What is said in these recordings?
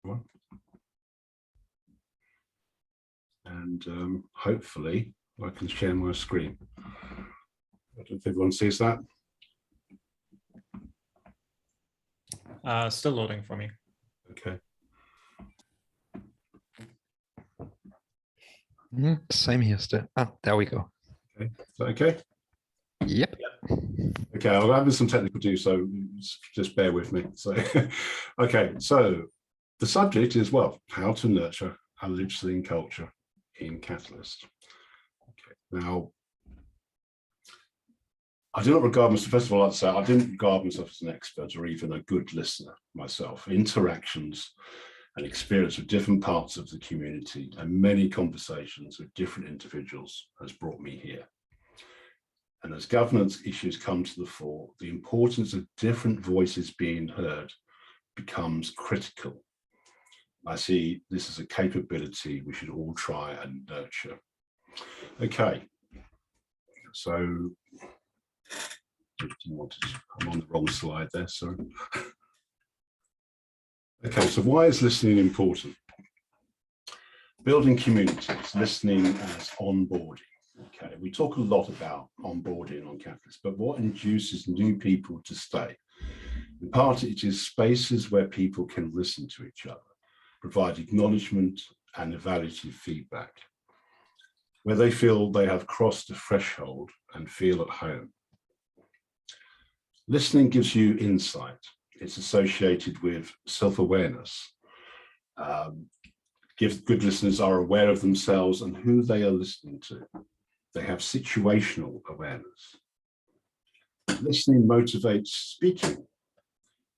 one. And hopefully I can share my screen. I don't know if everyone sees that. Still loading for me. Okay. Same here still. Ah, there we go. Okay. Is that okay? Yep. Okay, I'll have some technical do, so just bear with me. So, okay, so the subject is, well, how to nurture a listening culture in Catalyst. Okay, now, I do not regard myself, first of all, I'd say I didn't regard myself as an expert or even a good listener myself. Interactions and experience with different parts of the community and many conversations with different individuals has brought me here. And as governance issues come to the fore, the importance of different voices being heard becomes critical. I see this as a capability we should all try and nurture. Okay, so I'm on the wrong slide there, sorry. Okay, so why is listening important? Building communities, listening as onboarding. Okay, we talk a lot about onboarding on Catalyst, but what induces new people to stay? In part, it is spaces where people can listen to each other, provide acknowledgement and evaluative feedback, where they feel they have crossed a threshold and feel at home. Listening gives you insight. It's associated with self-awareness. Good listeners are aware of themselves and who they are listening to. They have situational awareness. Listening motivates speaking.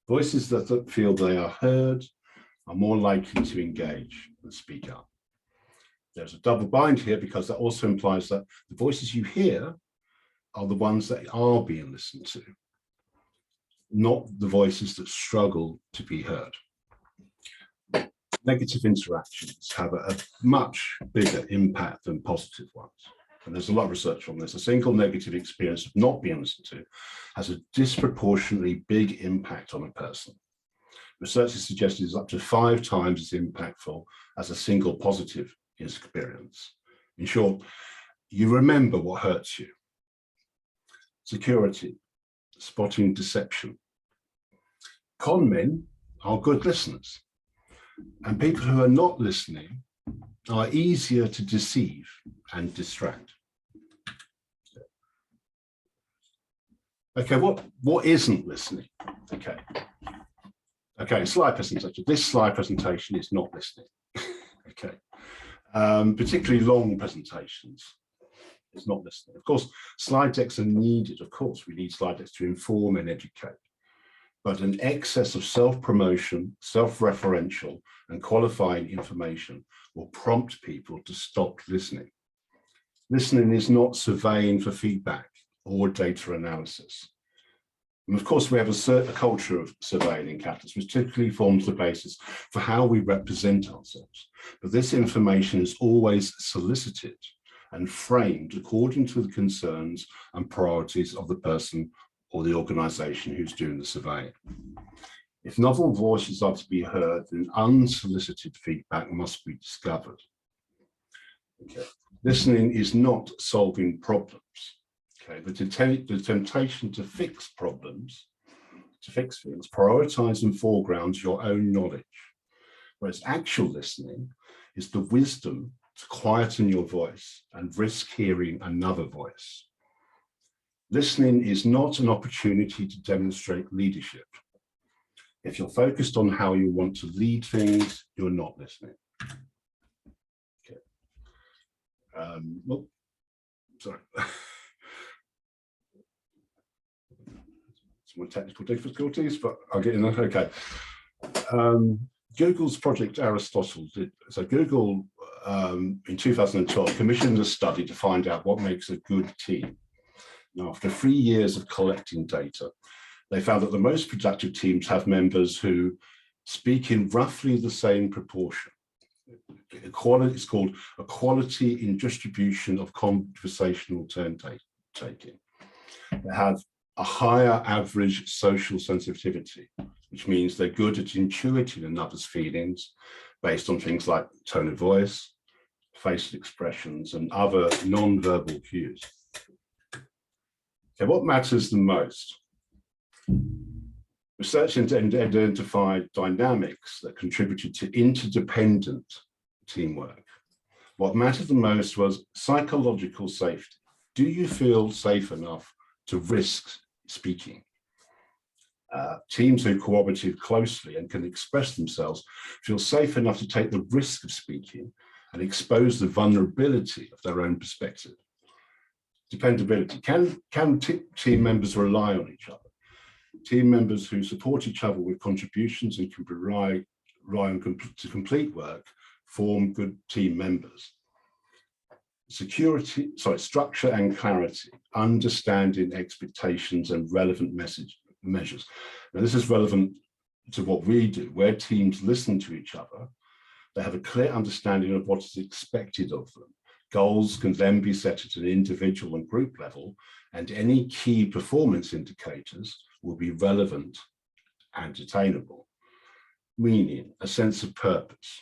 Voices that feel they are heard are more likely to engage and speak up. There's a double bind here because that also implies that the voices you hear are the ones that are being listened to, not the voices that struggle to be heard. Negative interactions have a much bigger impact than positive ones. And there's a lot of research on this. A single negative experience of not being listened to has a disproportionately big impact on a person. Research has suggested it's up to 5 times as impactful as a single positive experience. In short, you remember what hurts you. Security, spotting deception. Con men are good listeners, and people who are not listening are easier to deceive and distract. Okay, what isn't listening? Okay, slide presentation. This slide presentation is not listening. Okay, particularly long presentations. It's not listening. Of course, slide decks are needed. Of course, we need slide decks to inform and educate. But an excess of self-promotion, self-referential, and qualifying information will prompt people to stop listening. Listening is not surveying for feedback or data analysis. And of course, we have a culture of surveying in Catalyst, which typically forms the basis for how we represent ourselves. But this information is always solicited and framed according to the concerns and priorities of the person or the organization who's doing the surveying. If novel voices are to be heard, then unsolicited feedback must be discovered. Okay. Listening is not solving problems. Okay. The temptation to fix problems, to fix things, prioritize and foreground your own knowledge, whereas actual listening is the wisdom to quieten your voice and risk hearing another voice. Listening is not an opportunity to demonstrate leadership. If you're focused on how you want to lead things, you're not listening. Okay. Oh, sorry. Some more technical difficulties, but I'll get in there. Okay. Google's Project Aristotle did. So Google, in 2012, commissioned a study to find out what makes a good team. Now, after 3 years of collecting data, they found that the most productive teams have members who speak in roughly the same proportion. It's called equality in distribution of conversational turn-taking. They have a higher average social sensitivity, which means they're good at intuiting another's feelings based on things like tone of voice, facial expressions, and other non-verbal cues. Okay, what matters the most? Research identified dynamics that contributed to interdependent teamwork. What mattered the most was psychological safety. Do you feel safe enough to risk speaking? Teams who cooperate closely and can express themselves feel safe enough to take the risk of speaking and expose the vulnerability of their own perspective. Dependability. Can team members rely on each other? Team members who support each other with contributions and can rely on to complete work form good team members. Structure and clarity, understanding expectations and relevant measures. Now, this is relevant to what we do, where teams listen to each other. They have a clear understanding of what is expected of them. Goals can then be set at an individual and group level, and any key performance indicators will be relevant and attainable. Meaning, a sense of purpose.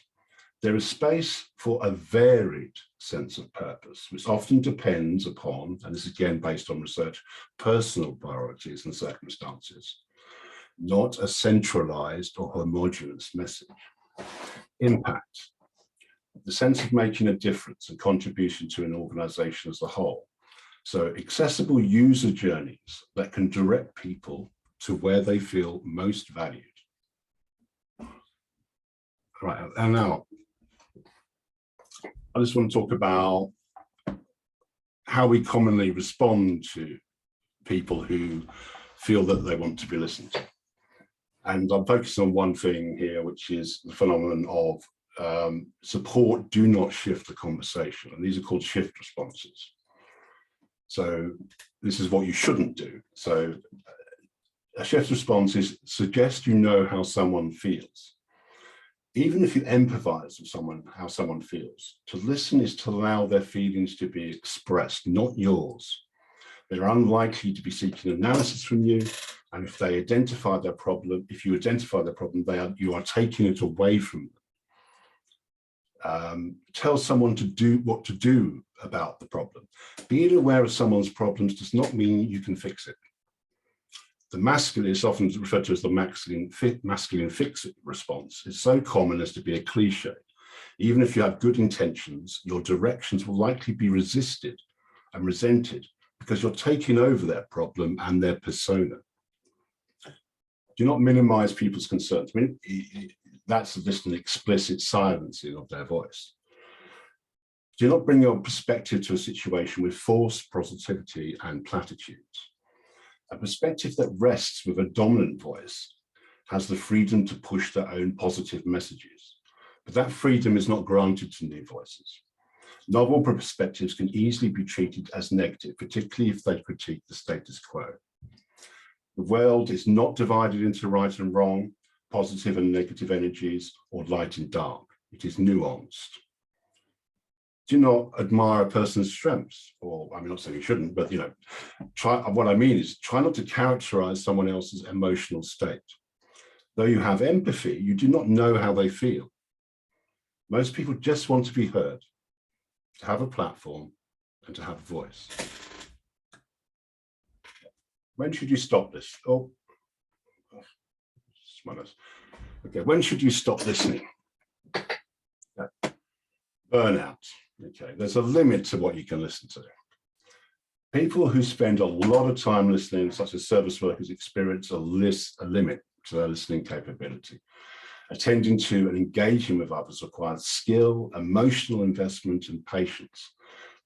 There is space for a varied sense of purpose, which often depends upon, and this is again based on research, personal priorities and circumstances, not a centralized or homogeneous message. Impact. The sense of making a difference and contribution to an organization as a whole. So accessible user journeys that can direct people to where they feel most valued. All right, and now I just want to talk about how we commonly respond to people who feel that they want to be listened to. And I'm focusing on one thing here, which is the phenomenon of support do not shift the conversation. And these are called shift responses. So this is what you shouldn't do. So a shift response is suggest you know how someone feels. Even if you empathize with someone, how someone feels, to listen is to allow their feelings to be expressed, not yours. They're unlikely to be seeking analysis from you. And if they identify their problem, if you identify their problem, you are taking it away from them. Tell someone to do what to do about the problem. Being aware of someone's problems does not mean you can fix it. The masculine is often referred to as the masculine fix-it response. It's so common as to be a cliche. Even if you have good intentions, your directions will likely be resisted and resented because you're taking over their problem and their persona. Do not minimize people's concerns. I mean, that's just an explicit silencing of their voice. Do not bring your perspective to a situation with forced positivity and platitudes. A perspective that rests with a dominant voice has the freedom to push their own positive messages, but that freedom is not granted to new voices. Novel perspectives can easily be treated as negative, particularly if they critique the status quo. The world is not divided into right and wrong, positive and negative energies, or light and dark. It is nuanced. Do not admire a person's strengths, or I'm not saying you shouldn't, but what I mean is try not to characterize someone else's emotional state. Though you have empathy, you do not know how they feel. Most people just want to be heard, to have a platform, and to have a voice. When should you stop this? Okay, when should you stop listening? Burnout. Okay, there's a limit to what you can listen to. People who spend a lot of time listening, such as service workers, experience a limit to their listening capability. Attending to and engaging with others requires skill, emotional investment, and patience.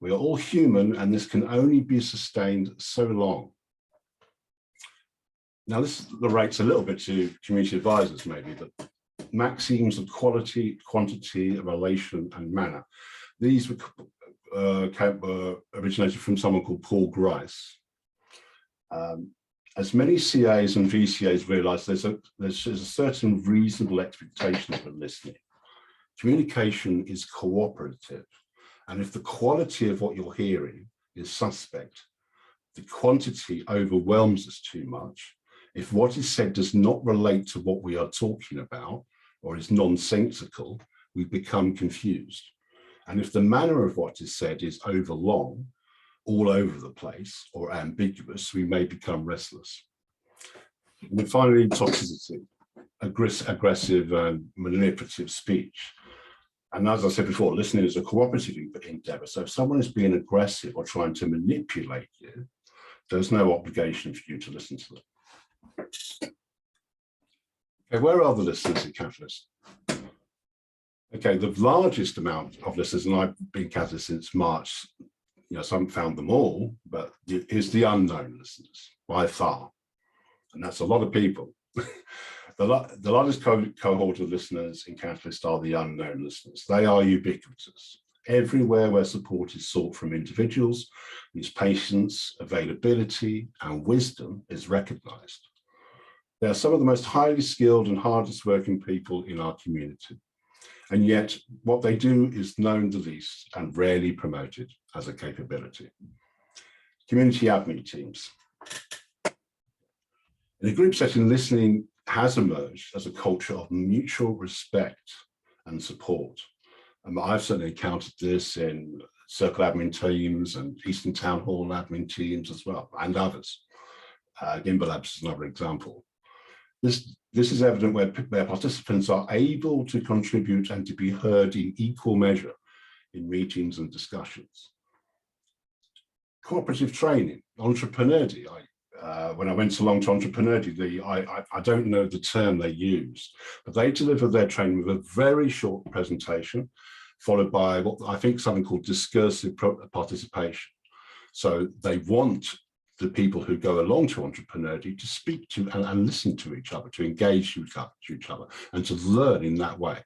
We are all human, and this can only be sustained so long. Now, this relates a little bit to community advisors, maybe, but maxims of quality, quantity, relation, and manner. These were originated from someone called Paul Grice. As many CAs and VCAs realize, there's a certain reasonable expectation for listening. Communication is cooperative, and if the quality of what you're hearing is suspect, the quantity overwhelms us too much, If what is said does not relate to what we are talking about or is nonsensical, we become confused. And if the manner of what is said is overlong, all over the place, or ambiguous, we may become restless. And then finally, toxicity, aggressive and manipulative speech. And as I said before, listening is a cooperative endeavor. So if someone is being aggressive or trying to manipulate you, there's no obligation for you to listen to them. Okay, where are the listeners in Catalyst? Okay, the largest amount of listeners, and I've been Catalyst since March, some found them all, but is the unknown listeners by far. And that's a lot of people. The largest cohort of listeners in Catalyst are the unknown listeners. They are ubiquitous. Everywhere where support is sought from individuals, whose patience, availability, and wisdom is recognized. They are some of the most highly skilled and hardest working people in our community. And yet what they do is known the least and rarely promoted as a capability. Community admin teams. In a group setting, listening has emerged as a culture of mutual respect and support. And I've certainly encountered this in circle admin teams and Eastern Town Hall admin teams as well, and others. Gimbal Labs is another example. This is evident where participants are able to contribute and to be heard in equal measure in meetings and discussions. Cooperative training, entrepreneurship. When I went along to entrepreneurship, I don't know the term they used, but they delivered their training with a very short presentation, followed by what I think something called discursive participation. So they want the people who go along to entrepreneurship to speak to and listen to each other, to engage with each other, and to learn in that way.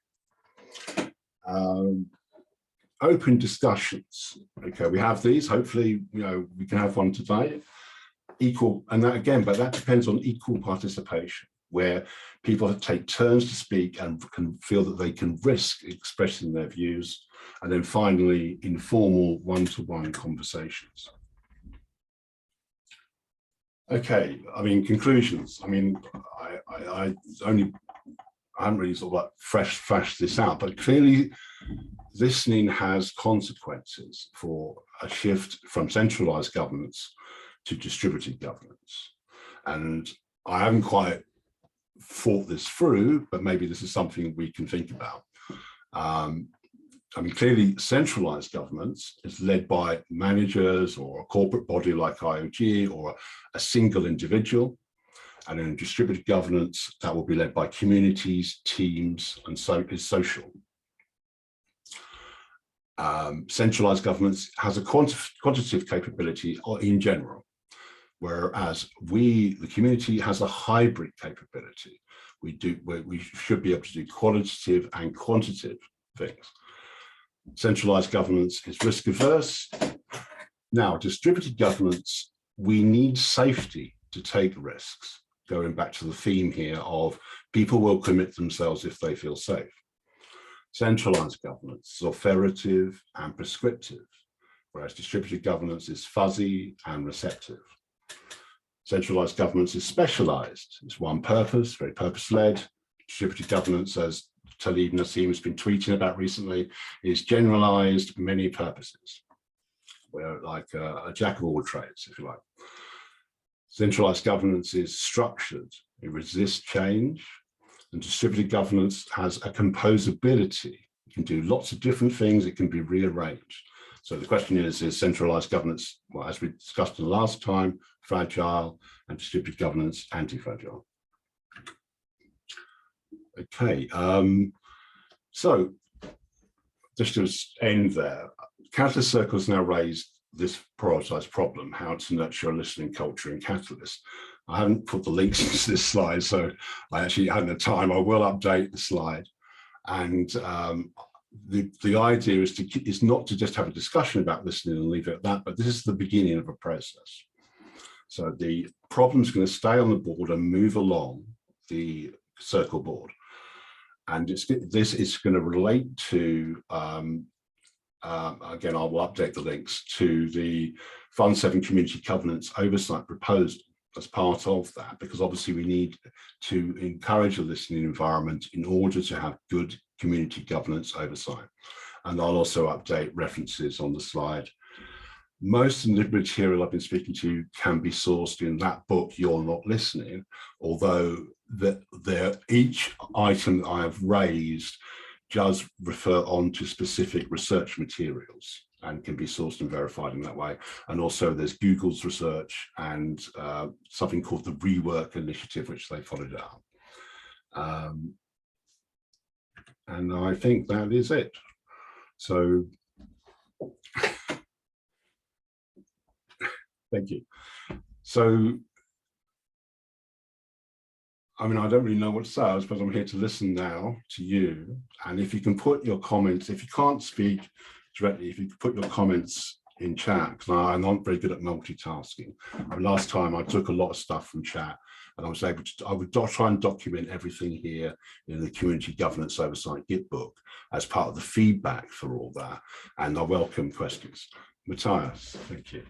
Open discussions. Okay, we have these. Hopefully, we can have one today. Equal, and that again, but that depends on equal participation, where people take turns to speak and can feel that they can risk expressing their views, and then finally, informal one-to-one conversations. Okay, conclusions. I haven't really sort of like flashed this out, but clearly listening has consequences for a shift from centralized governance to distributed governance. And I haven't quite thought this through, but maybe this is something we can think about. Clearly centralized governance is led by managers or a corporate body like IOG or a single individual. And in distributed governance, that will be led by communities, teams, and so is social. Centralized governance has a quantitative capability in general, whereas the community has a hybrid capability. We should be able to do qualitative and quantitative things. Centralized governance is risk averse. Now, distributed governance, we need safety to take risks, going back to the theme here of people will commit themselves if they feel safe. Centralized governance is authoritative and prescriptive, whereas distributed governance is fuzzy and receptive. Centralized governance is specialized. It's one purpose, very purpose-led. Distributed governance, as Talib Nassim has been tweeting about recently, is generalized, many purposes. We're like a jack of all trades, if you like. Centralized governance is structured. It resists change. And distributed governance has a composability. It can do lots of different things. It can be rearranged. So the question is centralized governance, well, as we discussed the last time, fragile, and distributed governance anti-fragile? Okay, so just to end there, Catalyst Circle's now raised this prioritized problem, how to nurture a listening culture in Catalyst. I haven't put the links into this slide, so I actually hadn't the time. I will update the slide. And the idea is not to just have a discussion about listening and leave it at that, but this is the beginning of a process. So the problem's going to stay on the board and move along the circle board. And this is going to relate to, again, I will update the links to the Fund 7 Community Governance Oversight Proposal. as part of that, because obviously we need to encourage a listening environment in order to have good community governance oversight. And I'll also update references on the slide. Most of the material I've been speaking to can be sourced in that book, You're Not Listening, although each item that I have raised does refer on to specific research materials and can be sourced and verified in that way. And also there's Google's research and something called the Rework Initiative, which they followed up. And I think that is it. So thank you. So, I mean, I don't really know what to say. I suppose I'm here to listen now to you. And if you can put your comments, if you can't speak directly, if you could put your comments in chat, because I'm not very good at multitasking. Last time I took a lot of stuff from chat and I was able to, I would try and document everything here in the Community Governance Oversight Git book as part of the feedback for all that. And I welcome questions. Matthias, thank you.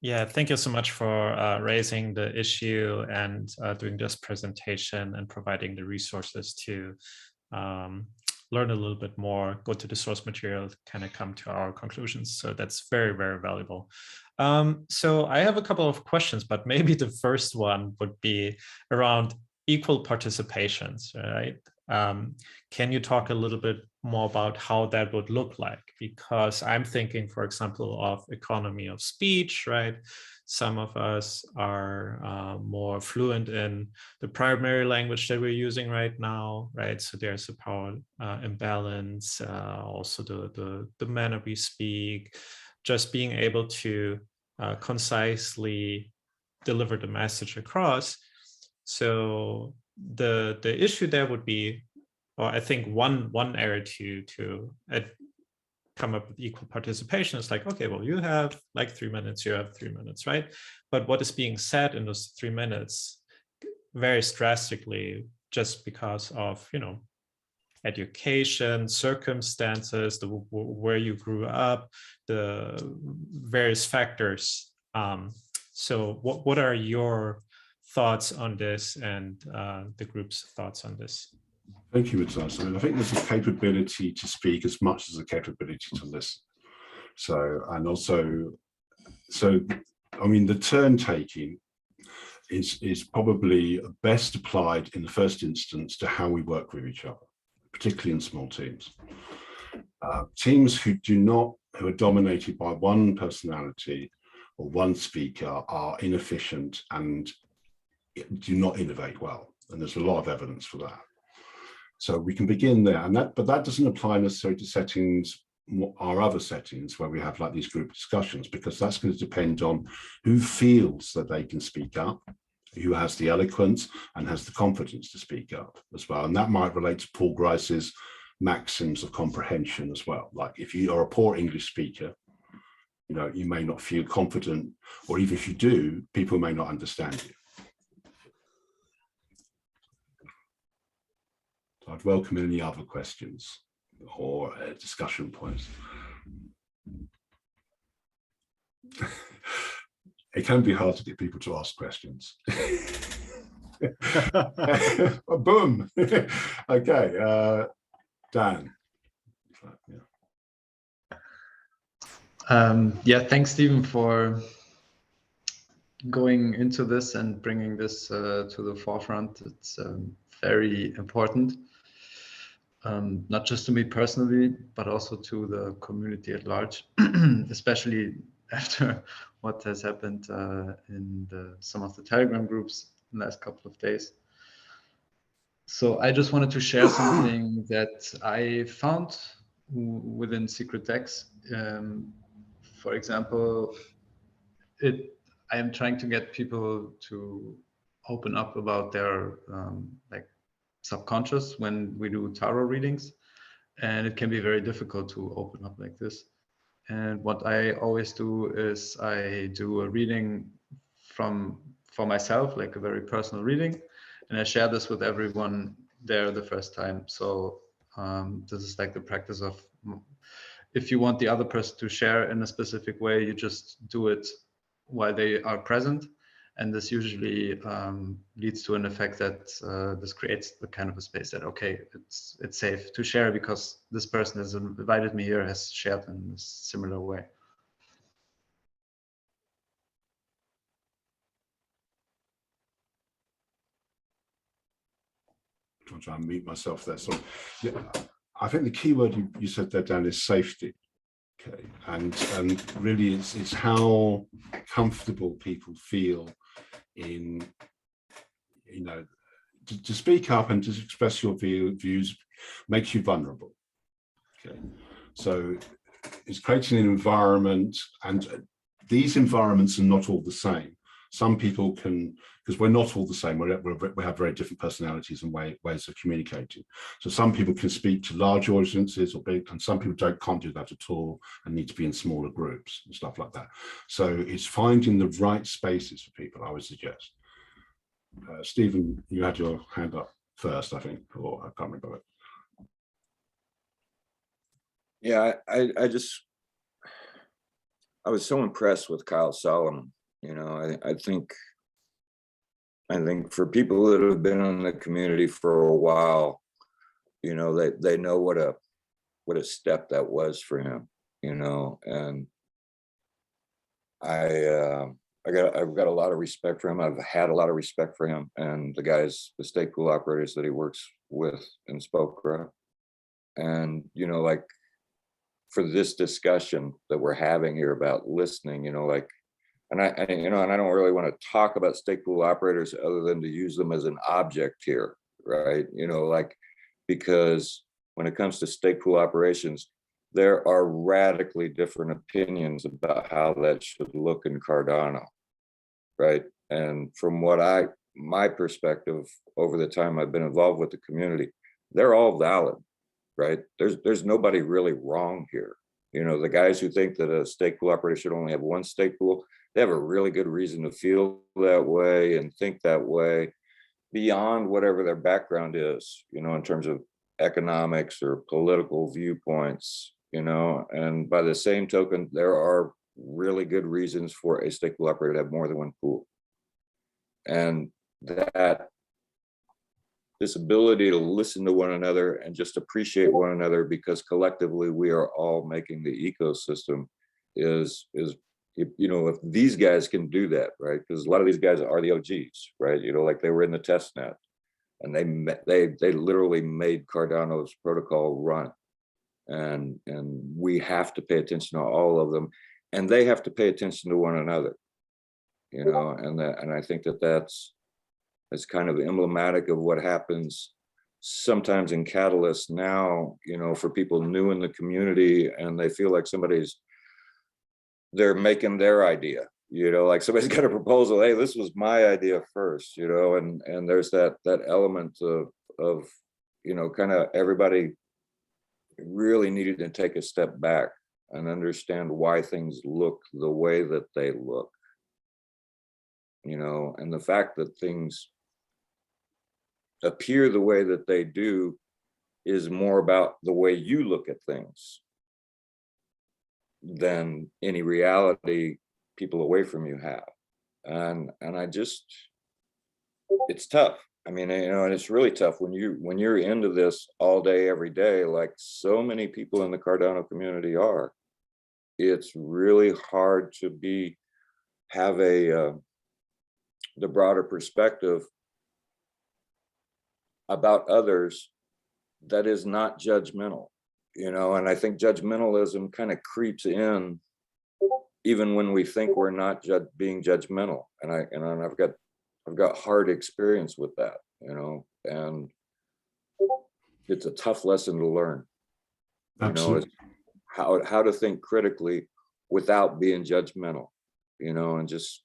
Yeah, thank you so much for raising the issue and doing this presentation and providing the resources to learn a little bit more, go to the source material, kind of come to our conclusions. So that's very, very valuable. So I have a couple of questions, but maybe the first one would be around equal participations, right? Can you talk a little bit more about how that would look like? Because I'm thinking, for example, of economy of speech, right? Some of us are more fluent in the primary language that we're using right now, right? So there's a power imbalance, also the manner we speak, just being able to concisely deliver the message across. So the issue there would be, or I think one area to come up with equal participation is like, okay, well, you have like 3 minutes, you have 3 minutes, right? But what is being said in those 3 minutes varies drastically just because of, you know, education, circumstances, where you grew up, the various factors. So what are your thoughts on this and the group's thoughts on this? Thank you, Matthias. I mean, I think there's a capability to speak as much as a capability to listen. So, and also, I mean, the turn taking is probably best applied in the first instance to how we work with each other, particularly in small teams. Teams who are dominated by one personality or one speaker are inefficient and do not innovate well. And there's a lot of evidence for that. So we can begin there, but that doesn't apply necessarily to settings, our other settings where we have like these group discussions, because that's going to depend on who feels that they can speak up, who has the eloquence and has the confidence to speak up as well. And that might relate to Paul Grice's maxims of comprehension as well. Like if you are a poor English speaker, you know, you may not feel confident, or even if you do, people may not understand you. I'd welcome any other questions or discussion points. It can be hard to get people to ask questions. Boom. Okay, Dan. Yeah, thanks, Stephen, for going into this and bringing this to the forefront. It's very important. Not just to me personally, but also to the community at large, especially after what has happened in some of the Telegram groups in the last couple of days. So I just wanted to share something that I found within secret text. For example, I am trying to get people to open up about their like subconscious when we do tarot readings, and it can be very difficult to open up like this. And what I always do is I do a reading for myself, like a very personal reading, and I share this with everyone there the first time. So this is like the practice of, if you want the other person to share in a specific way, you just do it while they are present. And this usually leads to an effect that this creates the kind of a space that, okay, it's safe to share because this person has invited me here, has shared in a similar way. I'll try and mute myself there. So, yeah, I think the key word you said there, Dan, is safety. Okay, and really, it's how comfortable people feel in, you know, to speak up and to express your views makes you vulnerable. Okay, so it's creating an environment, and these environments are not all the same. Some people can, because we're not all the same, we have very different personalities and ways of communicating. So some people can speak to large audiences or big, and some people can't do that at all and need to be in smaller groups and stuff like that. So it's finding the right spaces for people, I would suggest. Stephen, you had your hand up first, I think, or I can't remember it. Yeah, I was so impressed with Kyle Solomon. You know, I think for people that have been in the community for a while, you know, they know what a step that was for him, you know, and I've got a lot of respect for him. I've had a lot of respect for him and the stake pool operators that he works with in Spokra. And, you know, like for this discussion that we're having here about listening, you know, like, and I don't really want to talk about stake pool operators other than to use them as an object here, right? You know, like, because when it comes to stake pool operations, there are radically different opinions about how that should look in Cardano, right? And from my perspective over the time I've been involved with the community, they're all valid, right? There's nobody really wrong here. You know, the guys who think that a stake pool operator should only have one stake pool, they have a really good reason to feel that way and think that way beyond whatever their background is, you know, in terms of economics or political viewpoints, you know. And by the same token, there are really good reasons for a stake pool operator to have more than one pool. And that this ability to listen to one another and just appreciate one another because collectively we are all making the ecosystem is, you know, if these guys can do that, right? Because a lot of these guys are the OGs, right? You know, like they were in the test net and they literally made Cardano's protocol run. And we have to pay attention to all of them, and they have to pay attention to one another, you know. And I think that's kind of emblematic of what happens sometimes in Catalyst now, you know, for people new in the community, and they feel like they're making their idea, you know, like somebody's got a proposal, hey, this was my idea first, you know, and there's that element of, you know, kind of everybody really needed to take a step back and understand why things look the way that they look, you know. And the fact that things appear the way that they do is more about the way you look at things than any reality people away from you have. And it's tough. I mean, you know, and it's really tough when you're into this all day, every day, like so many people in the Cardano community are. It's really hard to have the broader perspective about others that is not judgmental, you know. And I think judgmentalism kind of creeps in even when we think we're not being judgmental. And I've got hard experience with that, you know, and it's a tough lesson to learn. Absolutely. You know, how to think critically without being judgmental, you know, and just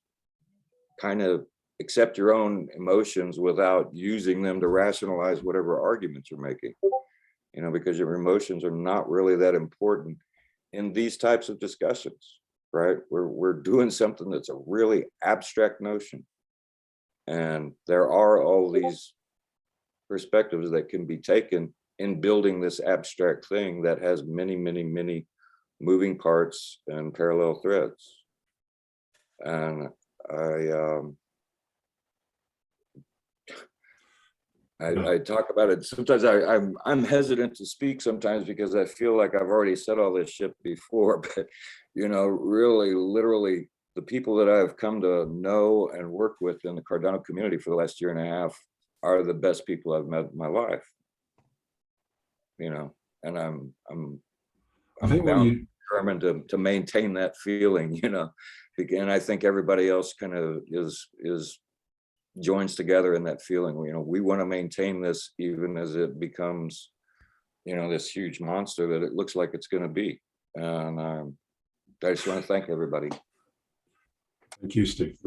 kind of accept your own emotions without using them to rationalize whatever arguments you're making, you know, because your emotions are not really that important in these types of discussions, right? We're doing something that's a really abstract notion. And there are all these perspectives that can be taken in building this abstract thing that has many, many, many moving parts and parallel threads. And I talk about it. Sometimes I'm hesitant to speak sometimes because I feel like I've already said all this shit before, but really, literally, the people that I've come to know and work with in the Cardano community for the last year and a half are the best people I've met in my life. And I'm I think when you determined to maintain that feeling, and I think everybody else kind of is joins together in that feeling. We want to maintain this even as it becomes, this huge monster that it looks like it's going to be. And I just want to thank everybody. Thank you, Steve.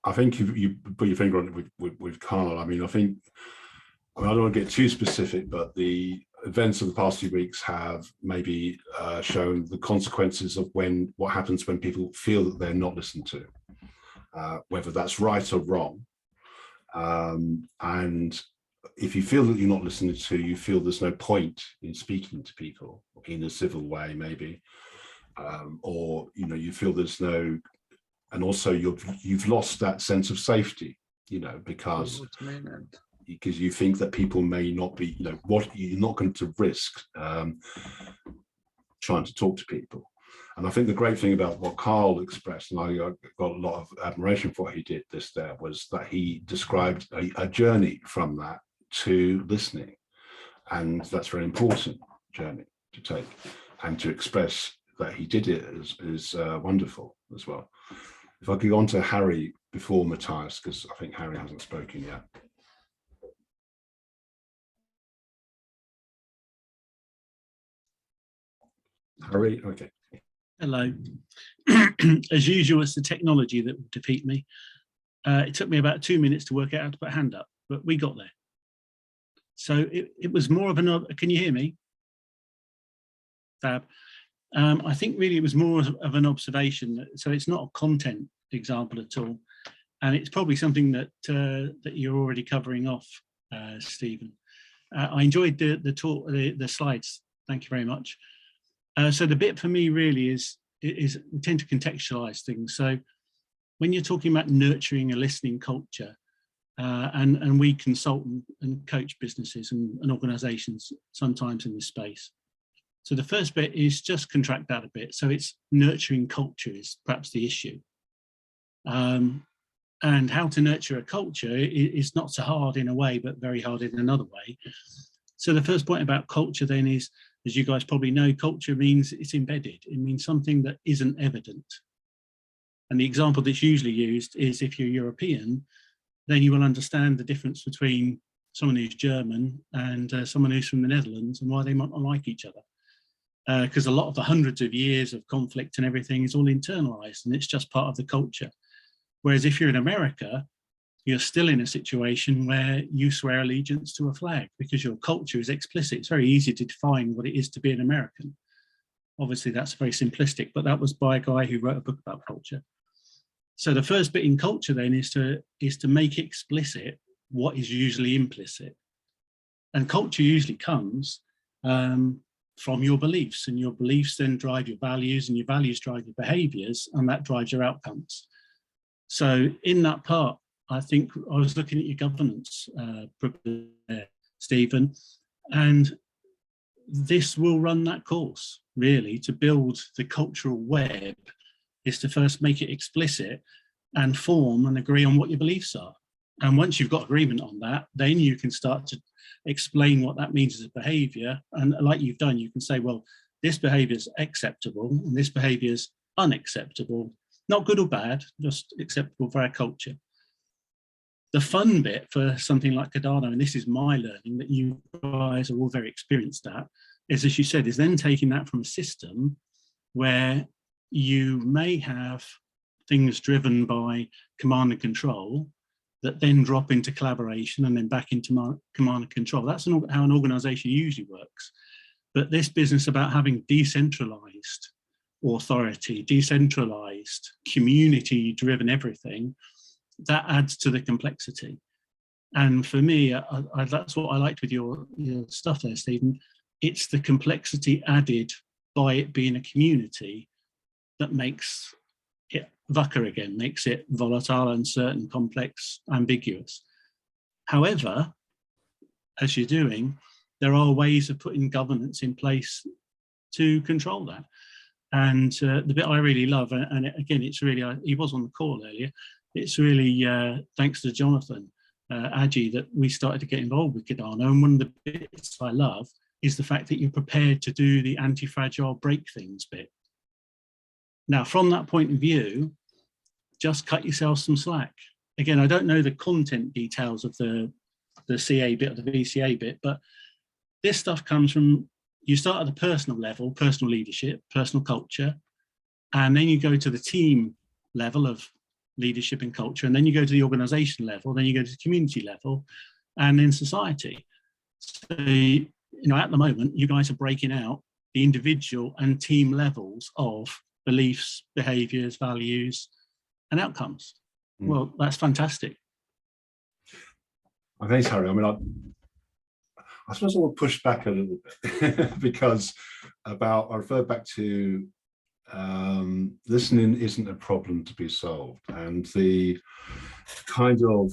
I think you put your finger on it with Carl. I don't want to get too specific, but the events of the past few weeks have maybe shown the consequences of what happens when people feel that they're not listened to, whether that's right or wrong. And if you feel that you're not listened to, you feel there's no point in speaking to people in a civil way, maybe, or you feel there's no. And also you've lost that sense of safety, because you think that people may not be, what you're not going to risk trying to talk to people. And I think the great thing about what Carl expressed, and I got a lot of admiration for what he did there, was that he described a journey from that to listening. And that's a very important journey to take, and to express that he did it is wonderful as well. If I could go on to Harry before Matthias, because I think Harry hasn't spoken yet. Harry, okay. Hello. As usual, it's the technology that will defeat me. It took me about 2 minutes to work out how to put a hand up, but we got there. So it was more of can you hear me? Fab. I think really it was more of an observation. So it's not a content example at all. And it's probably something that you're already covering off, Stephen. I enjoyed the talk, the slides. Thank you very much. So the bit for me really is we tend to contextualize things. So when you're talking about nurturing a listening culture, and we consult and coach businesses and organizations sometimes in this space. So the first bit is just contract that a bit. So it's nurturing culture is perhaps the issue. And how to nurture a culture is not so hard in a way, but very hard in another way. So the first point about culture then is, as you guys probably know, culture means it's embedded. It means something that isn't evident. And the example that's usually used is if you're European, then you will understand the difference between someone who's German and someone who's from the Netherlands and why they might not like each other. Because a lot of the hundreds of years of conflict and everything is all internalized and it's just part of the culture. Whereas if you're in America, you're still in a situation where you swear allegiance to a flag because your culture is explicit. It's very easy to define what it is to be an American. Obviously, that's very simplistic, but that was by a guy who wrote a book about culture. So the first bit in culture then is to make explicit what is usually implicit. And culture usually comes from your beliefs, and your beliefs then drive your values, and your values drive your behaviors, and that drives your outcomes. So in that part, I think I was looking at your governance, Stephen, and this will run that course, really. To build the cultural web is to first make it explicit and form and agree on what your beliefs are. And once you've got agreement on that, then you can start to explain what that means as a behavior. And like you've done, you can say, well, this behavior is acceptable and this behavior is unacceptable, not good or bad, just acceptable for our culture. The fun bit for something like Cardano, and this is my learning that you guys are all very experienced at, is, as you said, is then taking that from a system where you may have things driven by command and control that then drop into collaboration and then back into command and control. That's how an organization usually works. But this business about having decentralized authority, decentralized, community-driven everything, that adds to the complexity. And for me, that's what I liked with your stuff there, Stephen. It's the complexity added by it being a community that makes it VUCA again, makes it volatile, uncertain, complex, ambiguous. However, as you're doing, there are ways of putting governance in place to control that. And the bit I really love, and again, it's really, he was on the call earlier, it's really thanks to Jonathan Adji that we started to get involved with Cardano. And one of the bits I love is the fact that you're prepared to do the anti-fragile break things bit. Now, from that point of view, just cut yourself some slack. Again, I don't know the content details of the CA bit or the VCA bit, but this stuff comes from, you start at the personal level, personal leadership, personal culture, and then you go to the team level of leadership and culture, and then you go to the organization level, then you go to the community level, and then society. So, you know, at the moment, you guys are breaking out the individual and team levels of beliefs, behaviors, values, and outcomes. Well, that's fantastic. Thanks, Harry. I mean, I suppose I will push back a little bit because I refer back to listening isn't a problem to be solved, and the kind of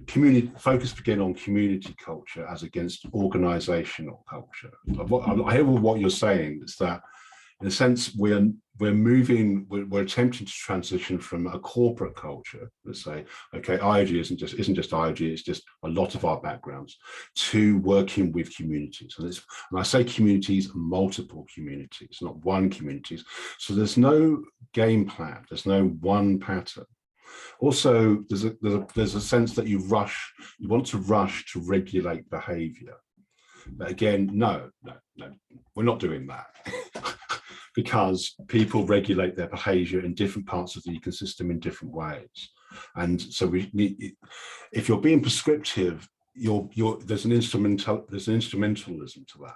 community focus again on community culture as against organizational culture. I hear what you're saying is that in a sense we're attempting to transition from a corporate culture, let's say, okay, IOG isn't just IOG, it's just a lot of our backgrounds, to working with communities. And I say communities, multiple communities, not one communities. So there's no game plan, there's no one pattern. Also, there's a sense that you want to rush to regulate behavior. But again, no, we're not doing that. Because people regulate their behavior in different parts of the ecosystem in different ways. And so if you're being prescriptive, there's an instrumentalism to that.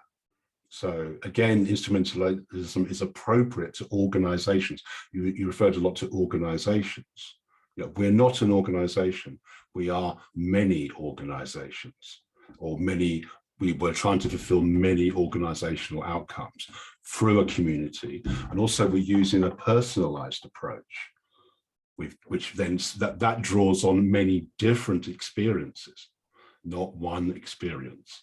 So again, instrumentalism is appropriate to organizations. You referred a lot to organizations. You know, we're not an organization. We are many organizations, or we're trying to fulfill many organizational outcomes through a community. And also we're using a personalized approach, which then that draws on many different experiences, not one experience.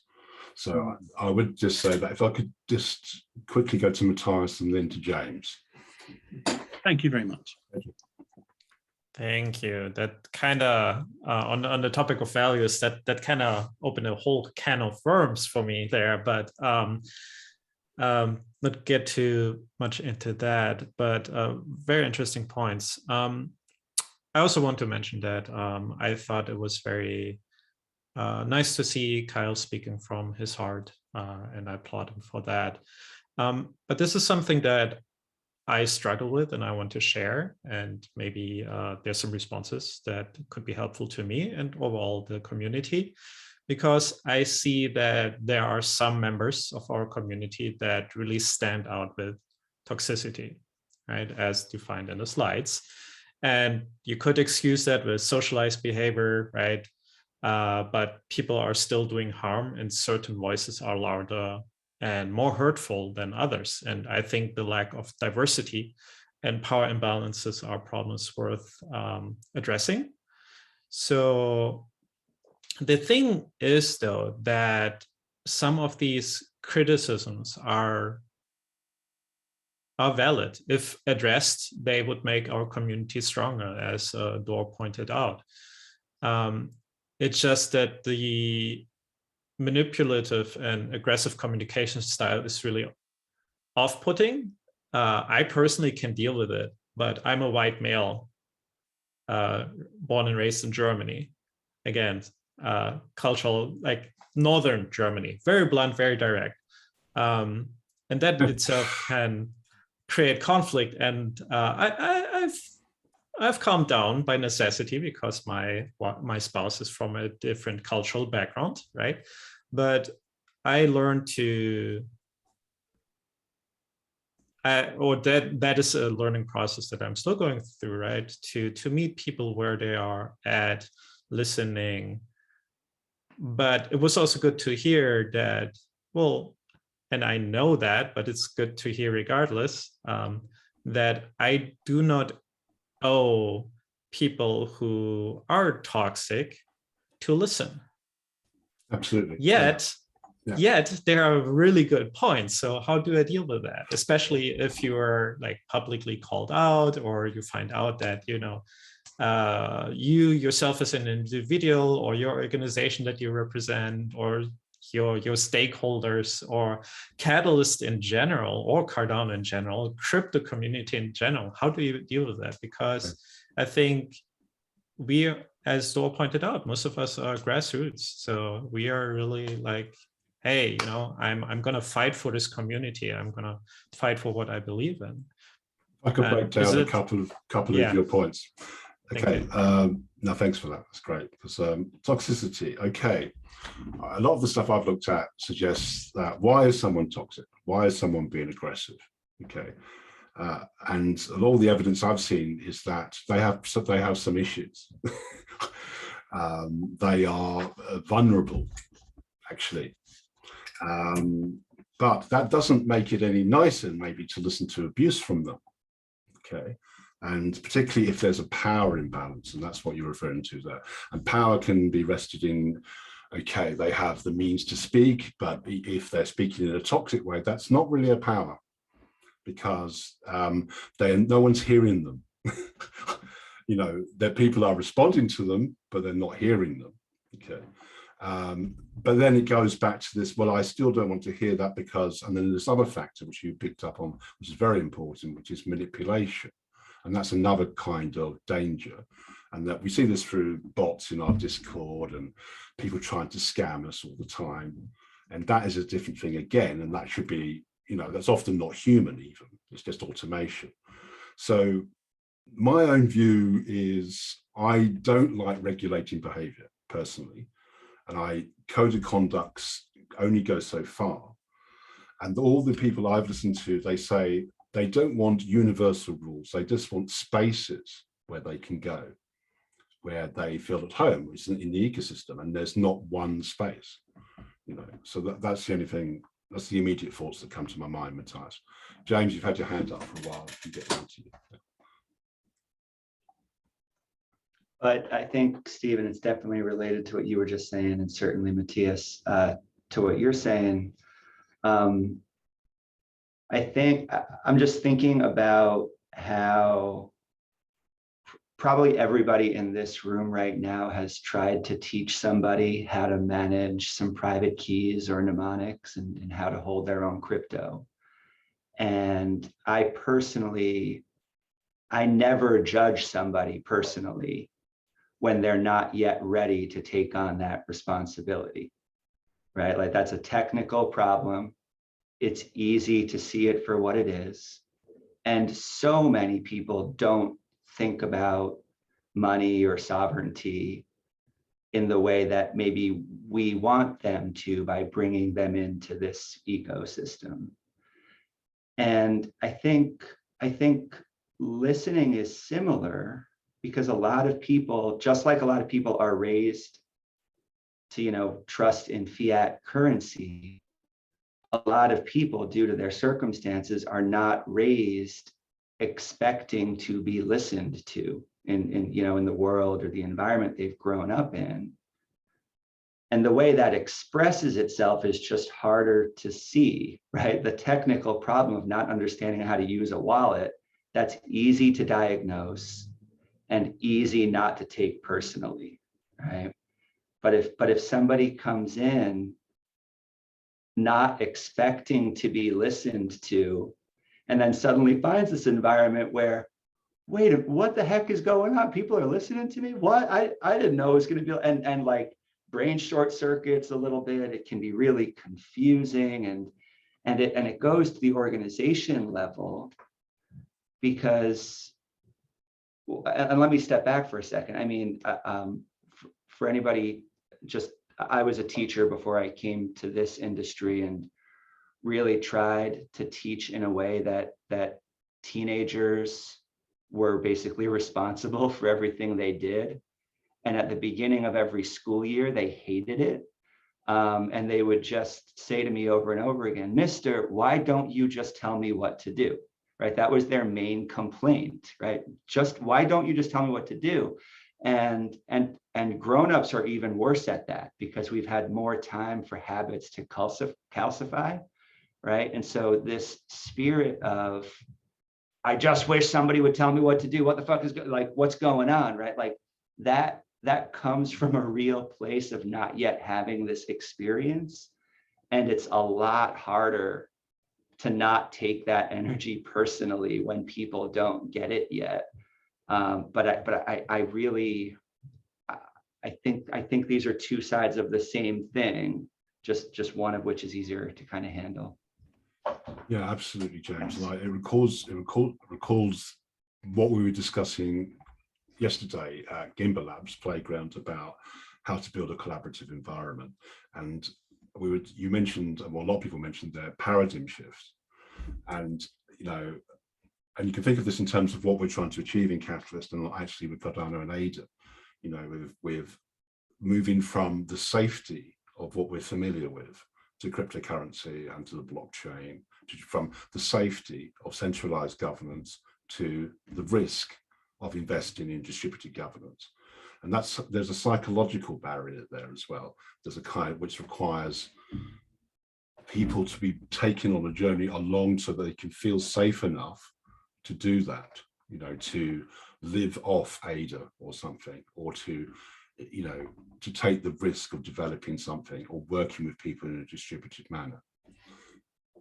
So I would just say that if I could just quickly go to Matthias and then to James. Thank you very much. Thank you. Thank you. That kind of on the topic of values, that kind of opened a whole can of worms for me there, but not get too much into that. But very interesting points. I also want to mention that I thought it was very nice to see Kyle speaking from his heart, and I applaud him for that. But this is something that I struggle with and I want to share, and maybe there's some responses that could be helpful to me and overall the community, because I see that there are some members of our community that really stand out with toxicity, right, as defined in the slides. And you could excuse that with socialized behavior, right? But people are still doing harm, and certain voices are louder and more hurtful than others. And I think the lack of diversity and power imbalances are problems worth addressing. So the thing is, though, that some of these criticisms are valid. If addressed, they would make our community stronger, as Dor pointed out. It's just that the manipulative and aggressive communication style is really off-putting. I personally can deal with it, but I'm a white male, born and raised in Germany. Again, cultural, like Northern Germany, very blunt, very direct. And that itself can create conflict. And I've calmed down by necessity because my spouse is from a different cultural background, right? But I learned that is a learning process that I'm still going through, right? To meet people where they are at, listening. But it was also good to hear that, well, and I know that, but it's good to hear regardless, that I do not owe people who are toxic to listen. Absolutely. Yet, Yeah. yet there are really good points. So how do I deal with that? Especially if you're like publicly called out, or you find out that, you know, you yourself as an individual, or your organization that you represent, or your stakeholders, or Catalyst in general, or Cardano in general, crypto community in general. How do you deal with that? Because I think we, as Dor pointed out, most of us are grassroots. So we are really like, hey, you know, I'm going to fight for this community. I'm going to fight for what I believe in. I could break down a couple of your points. Okay. No, thanks for that. That's great. Because toxicity. Okay. A lot of the stuff I've looked at suggests that why is someone toxic? Why is someone being aggressive? Okay. And a lot of the evidence I've seen is that they have some issues. They are vulnerable, actually. But that doesn't make it any nicer, maybe, to listen to abuse from them. Okay. And particularly if there's a power imbalance, and that's what you're referring to there. And power can be rested in, okay, they have the means to speak, but if they're speaking in a toxic way, that's not really a power, because no one's hearing them. You know, that people are responding to them, but they're not hearing them. Okay. But then it goes back to this, well, I still don't want to hear that because, and then this other factor which you picked up on, which is very important, which is manipulation. And that's another kind of danger. And that we see this through bots in our Discord and people trying to scam us all the time. And that is a different thing again. And that should be, you know, that's often not human even, it's just automation. So my own view is I don't like regulating behavior personally. And code of conducts only go so far. And all the people I've listened to, they say they don't want universal rules. They just want spaces where they can go, where they feel at home, which is in the ecosystem. And there's not one space, you know. So that's the only thing. That's the immediate thoughts that come to my mind, Matthias. James, you've had your hand up for a while. If you get down to you. But I think, Stephen, it's definitely related to what you were just saying, and certainly Matthias, to what you're saying. I think I'm just thinking about how probably everybody in this room right now has tried to teach somebody how to manage some private keys or mnemonics and how to hold their own crypto. And I never judge somebody personally when they're not yet ready to take on that responsibility, right? Like, that's a technical problem. It's easy to see it for what it is. And so many people don't think about money or sovereignty in the way that maybe we want them to by bringing them into this ecosystem. And I think listening is similar, because a lot of people, just like a lot of people are raised to, you know, trust in fiat currency, a lot of people, due to their circumstances, are not raised expecting to be listened to in the world or the environment they've grown up in. And the way that expresses itself is just harder to see, right? The technical problem of not understanding how to use a wallet, that's easy to diagnose and easy not to take personally, right? But if somebody comes in not expecting to be listened to, and then suddenly finds this environment where, wait, what the heck is going on? People are listening to me? What? I didn't know it was going to be, and like brain short circuits a little bit. It can be really confusing, and it goes to the organization level, because, and let me step back for a second. I mean, for anybody, I was a teacher before I came to this industry, and really tried to teach in a way that teenagers were basically responsible for everything they did. And at the beginning of every school year, they hated it. And they would just say to me over and over again, "Mister, why don't you just tell me what to do?" Right? That was their main complaint, right? Why don't you just tell me what to do? And grown-ups are even worse at that because we've had more time for habits to calcify, right? And so this spirit of, I just wish somebody would tell me what to do. What the fuck is like, what's going on, right? Like that comes from a real place of not yet having this experience. And it's a lot harder to not take that energy personally when people don't get it yet. But I really, I think these are two sides of the same thing, just one of which is easier to kind of handle. Yeah, absolutely, James. Like it recalls what we were discussing yesterday at Gimba Labs Playground about how to build a collaborative environment. And you mentioned, well, a lot of people mentioned their paradigm shift. And, you know, and you can think of this in terms of what we're trying to achieve in Catalyst and actually with Cardano and Ada, you know, with moving from the safety of what we're familiar with to cryptocurrency and to the blockchain, from the safety of centralized governance to the risk of investing in distributed governance. And there's a psychological barrier there as well. There's a kind which requires people to be taken on a journey along so they can feel safe enough to do that, you know, to live off ADA or something, or to, you know, to take the risk of developing something or working with people in a distributed manner.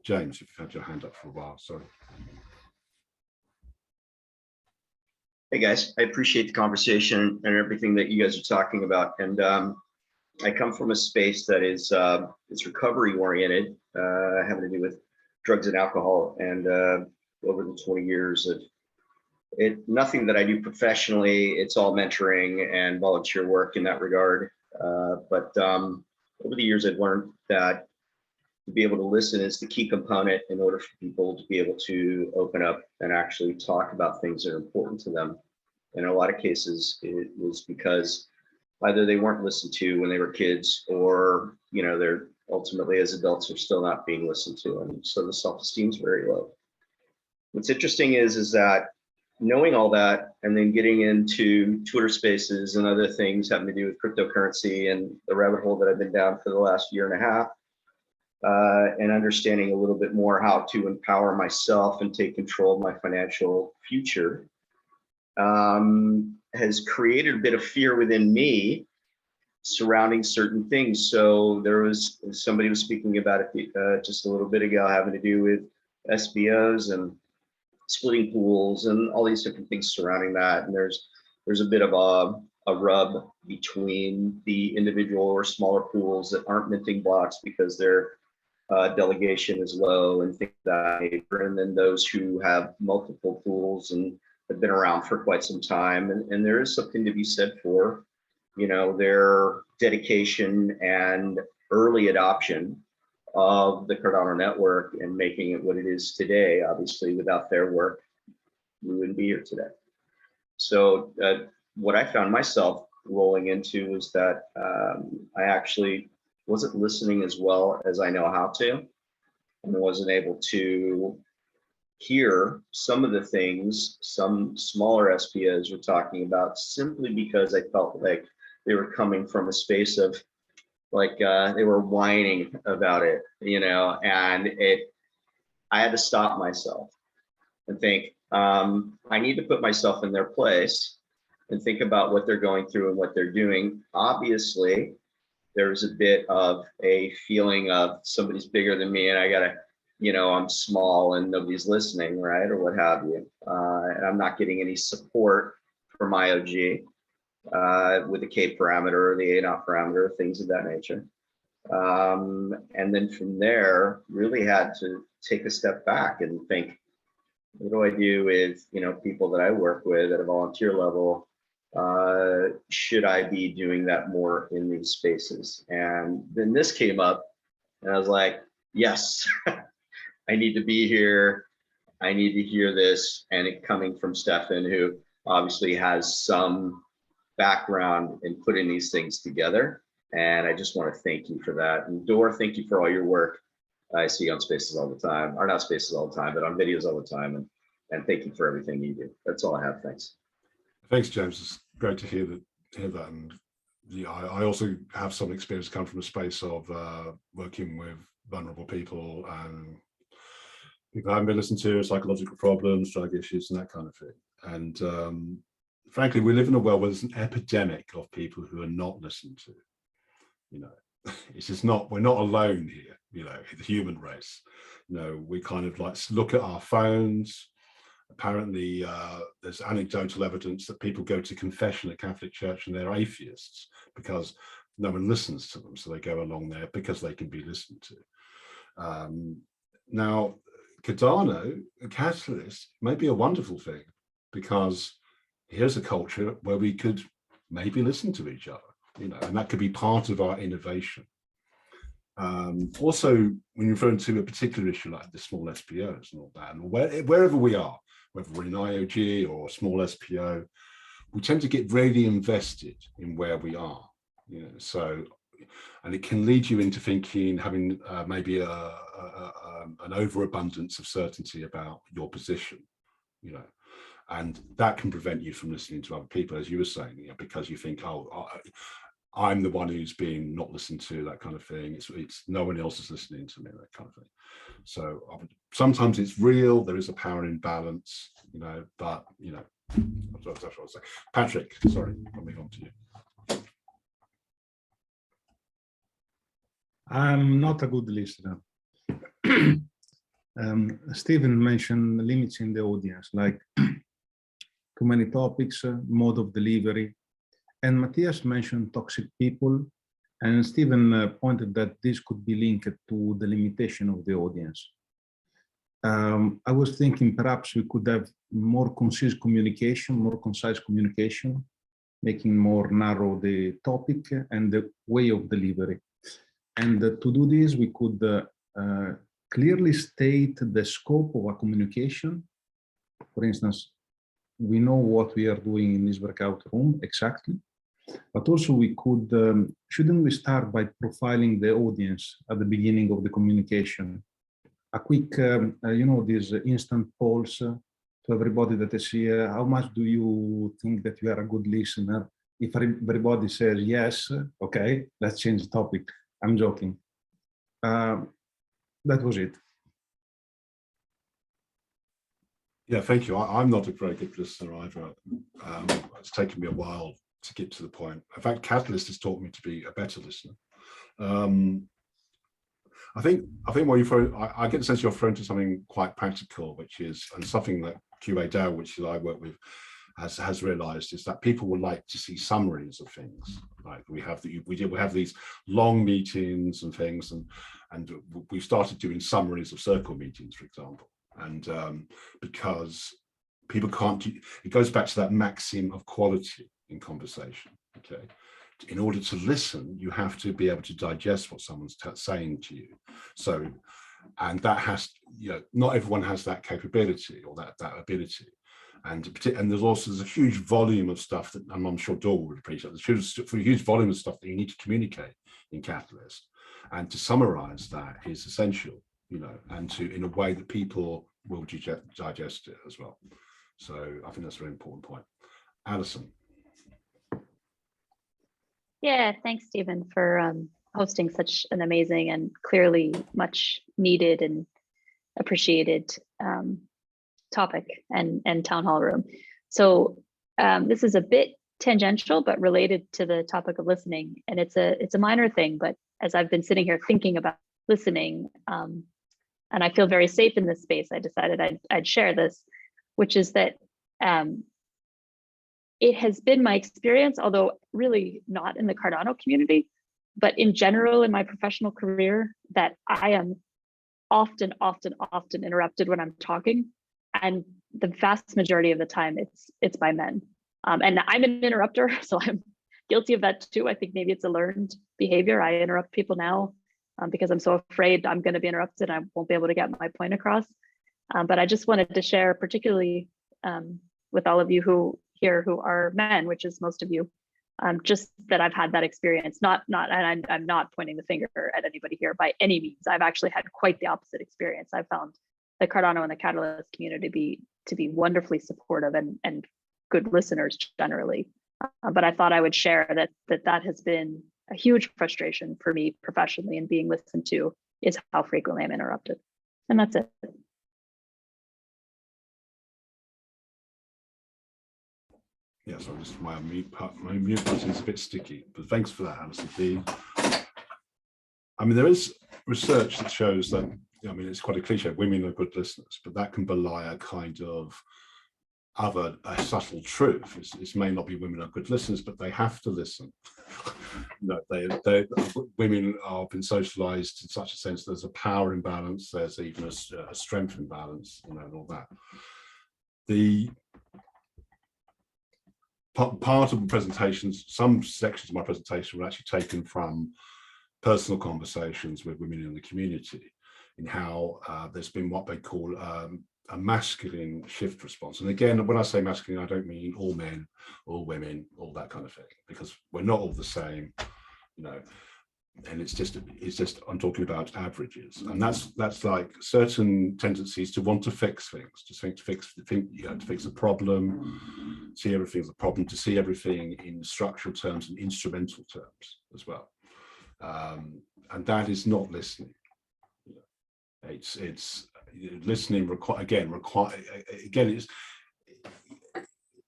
James, you've had your hand up for a while, sorry. Hey guys, I appreciate the conversation and everything that you guys are talking about. And I come from a space that is it's recovery oriented, having to do with drugs and alcohol. And over the 20 years of it, nothing that I do professionally, it's all mentoring and volunteer work in that regard. But over the years, I've learned that to be able to listen is the key component in order for people to be able to open up and actually talk about things that are important to them. And in a lot of cases, it was because either they weren't listened to when they were kids, or, you know, they're ultimately as adults are still not being listened to. And so the self-esteem is very low. What's interesting is that knowing all that and then getting into Twitter spaces and other things having to do with cryptocurrency and the rabbit hole that I've been down for the last year and a half, and understanding a little bit more how to empower myself and take control of my financial future, has created a bit of fear within me surrounding certain things. So there was somebody was speaking about it just a little bit ago, having to do with SBOs and splitting pools and all these different things surrounding that. And there's a bit of a rub between the individual or smaller pools that aren't minting blocks because their delegation is low and things like that, and then those who have multiple pools and have been around for quite some time. And there is something to be said for, you know, their dedication and early adoption of the Cardano network and making it what it is today. Obviously, without their work, we wouldn't be here today. So what I found myself rolling into was that I actually wasn't listening as well as I know how to, and wasn't able to hear some of the things some smaller SPOs were talking about, simply because I felt like they were coming from a space of like they were whining about it, you know, and I had to stop myself and think, I need to put myself in their place and think about what they're going through and what they're doing. Obviously, there's a bit of a feeling of somebody's bigger than me and I gotta, you know, I'm small and nobody's listening, right? Or what have you. And I'm not getting any support from IOG with the K parameter or the A naught parameter, things of that nature. And then from there, really had to take a step back and think, what do I do with, you know, people that I work with at a volunteer level? Should I be doing that more in these spaces? And then this came up and I was like, yes, I need to be here. I need to hear this. And it coming from Stefan, who obviously has some background in putting these things together. And I just want to thank you for that. And Dor, thank you for all your work. I see you on spaces all the time, or not spaces all the time, but on videos all the time. And thank you for everything you do. That's all I have. Thanks. Thanks, James. It's great to hear hear that. And yeah, I also have some experience come from a space of working with vulnerable people and people haven't been listened to, psychological problems, drug issues, and that kind of thing. And frankly, we live in a world where there's an epidemic of people who are not listened to. You know, it's just not, we're not alone here, you know, the human race. You know, we kind of like look at our phones. Apparently, there's anecdotal evidence that people go to confession at Catholic Church and they're atheists because no one listens to them. So they go along there because they can be listened to. Now, Cardano, a catalyst, may be a wonderful thing because here's a culture where we could maybe listen to each other, you know, and that could be part of our innovation. Also, when you're referring to a particular issue like the small SPOs and all that, and wherever we are, whether we're in IOG or a small SPO, we tend to get really invested in where we are, you know, so, and it can lead you into thinking, having maybe an overabundance of certainty about your position, you know, and that can prevent you from listening to other people, as you were saying, you know, because you think, oh, I'm the one who's being not listened to, that kind of thing. It's no one else is listening to me, that kind of thing. So sometimes it's real, there is a power imbalance, you know, but, you know, that's what I was saying. Patrick, sorry, I'll move on to you. I'm not a good listener. Stephen mentioned limits in the audience, like too many topics, mode of delivery. And Matthias mentioned toxic people, and Stephen pointed that this could be linked to the limitation of the audience. I was thinking perhaps we could have more concise communication, making more narrow the topic and the way of delivery. And to do this, we could clearly state the scope of a communication. For instance, we know what we are doing in this workout room exactly, but also we could, shouldn't we start by profiling the audience at the beginning of the communication? A quick, you know, these instant polls to everybody that is here. How much do you think that you are a good listener? If everybody says yes, okay, let's change the topic. I'm joking. That was it. Yeah, thank you. I'm not a very good listener either. It's taken me a while to get to the point. In fact, Catalyst has taught me to be a better listener. I think what I get the sense you're referring to something quite practical, which is, and something that QA which I work with, has realized, is that people would like to see summaries of things. Like we have these long meetings and things, and we started doing summaries of circle meetings, for example. And because people can't, it goes back to that maxim of quality in conversation. Okay, in order to listen, you have to be able to digest what someone's saying to you. So, and that has, you know, not everyone has that capability or that ability. And there's a huge volume of stuff that, and I'm sure Dawn would appreciate, there's a huge volume of stuff that you need to communicate in Catalyst. And to summarize that is essential, you know, and in a way that people will digest it as well. So I think that's a very important point. Alison. Yeah, thanks, Stephen, for hosting such an amazing and clearly much needed and appreciated topic and town hall room. So this is a bit tangential, but related to the topic of listening. And it's a minor thing, but as I've been sitting here thinking about listening, and I feel very safe in this space, I decided I'd share this, which is that it has been my experience, although really not in the Cardano community, but in general in my professional career, that I am often interrupted when I'm talking. And the vast majority of the time it's by men. And I'm an interrupter, so I'm guilty of that too. I think maybe it's a learned behavior. I interrupt people now because I'm so afraid I'm going to be interrupted. I won't be able to get my point across. But I just wanted to share, particularly with all of you who are men, which is most of you, just that I've had that experience. And I'm not pointing the finger at anybody here by any means. I've actually had quite the opposite experience. I've found the Cardano and the Catalyst community to be wonderfully supportive and good listeners generally. But I thought I would share that has been a huge frustration for me professionally, and being listened to is how frequently I'm interrupted. And that's it. Yeah, so just my mute button is a bit sticky, but thanks for that, Alison. I mean, there is research that shows that, I mean, it's quite a cliche, women are good listeners, but that can belie a kind of a subtle truth. It may not be women are good listeners, but they have to listen. No, women are been socialized in such a sense. There's a power imbalance. There's even a strength imbalance, you know, and all that. The part of the presentations, some sections of my presentation were actually taken from personal conversations with women in the community, in how there's been what they call a masculine shift response. And again, when I say masculine, I don't mean all men, all women, all that kind of thing, because we're not all the same, you know. And it's just I'm talking about averages, and that's like certain tendencies to want to fix things, to fix a problem, see everything as a problem, to see everything in structural terms and instrumental terms as well, and that is not listening. It's listening it's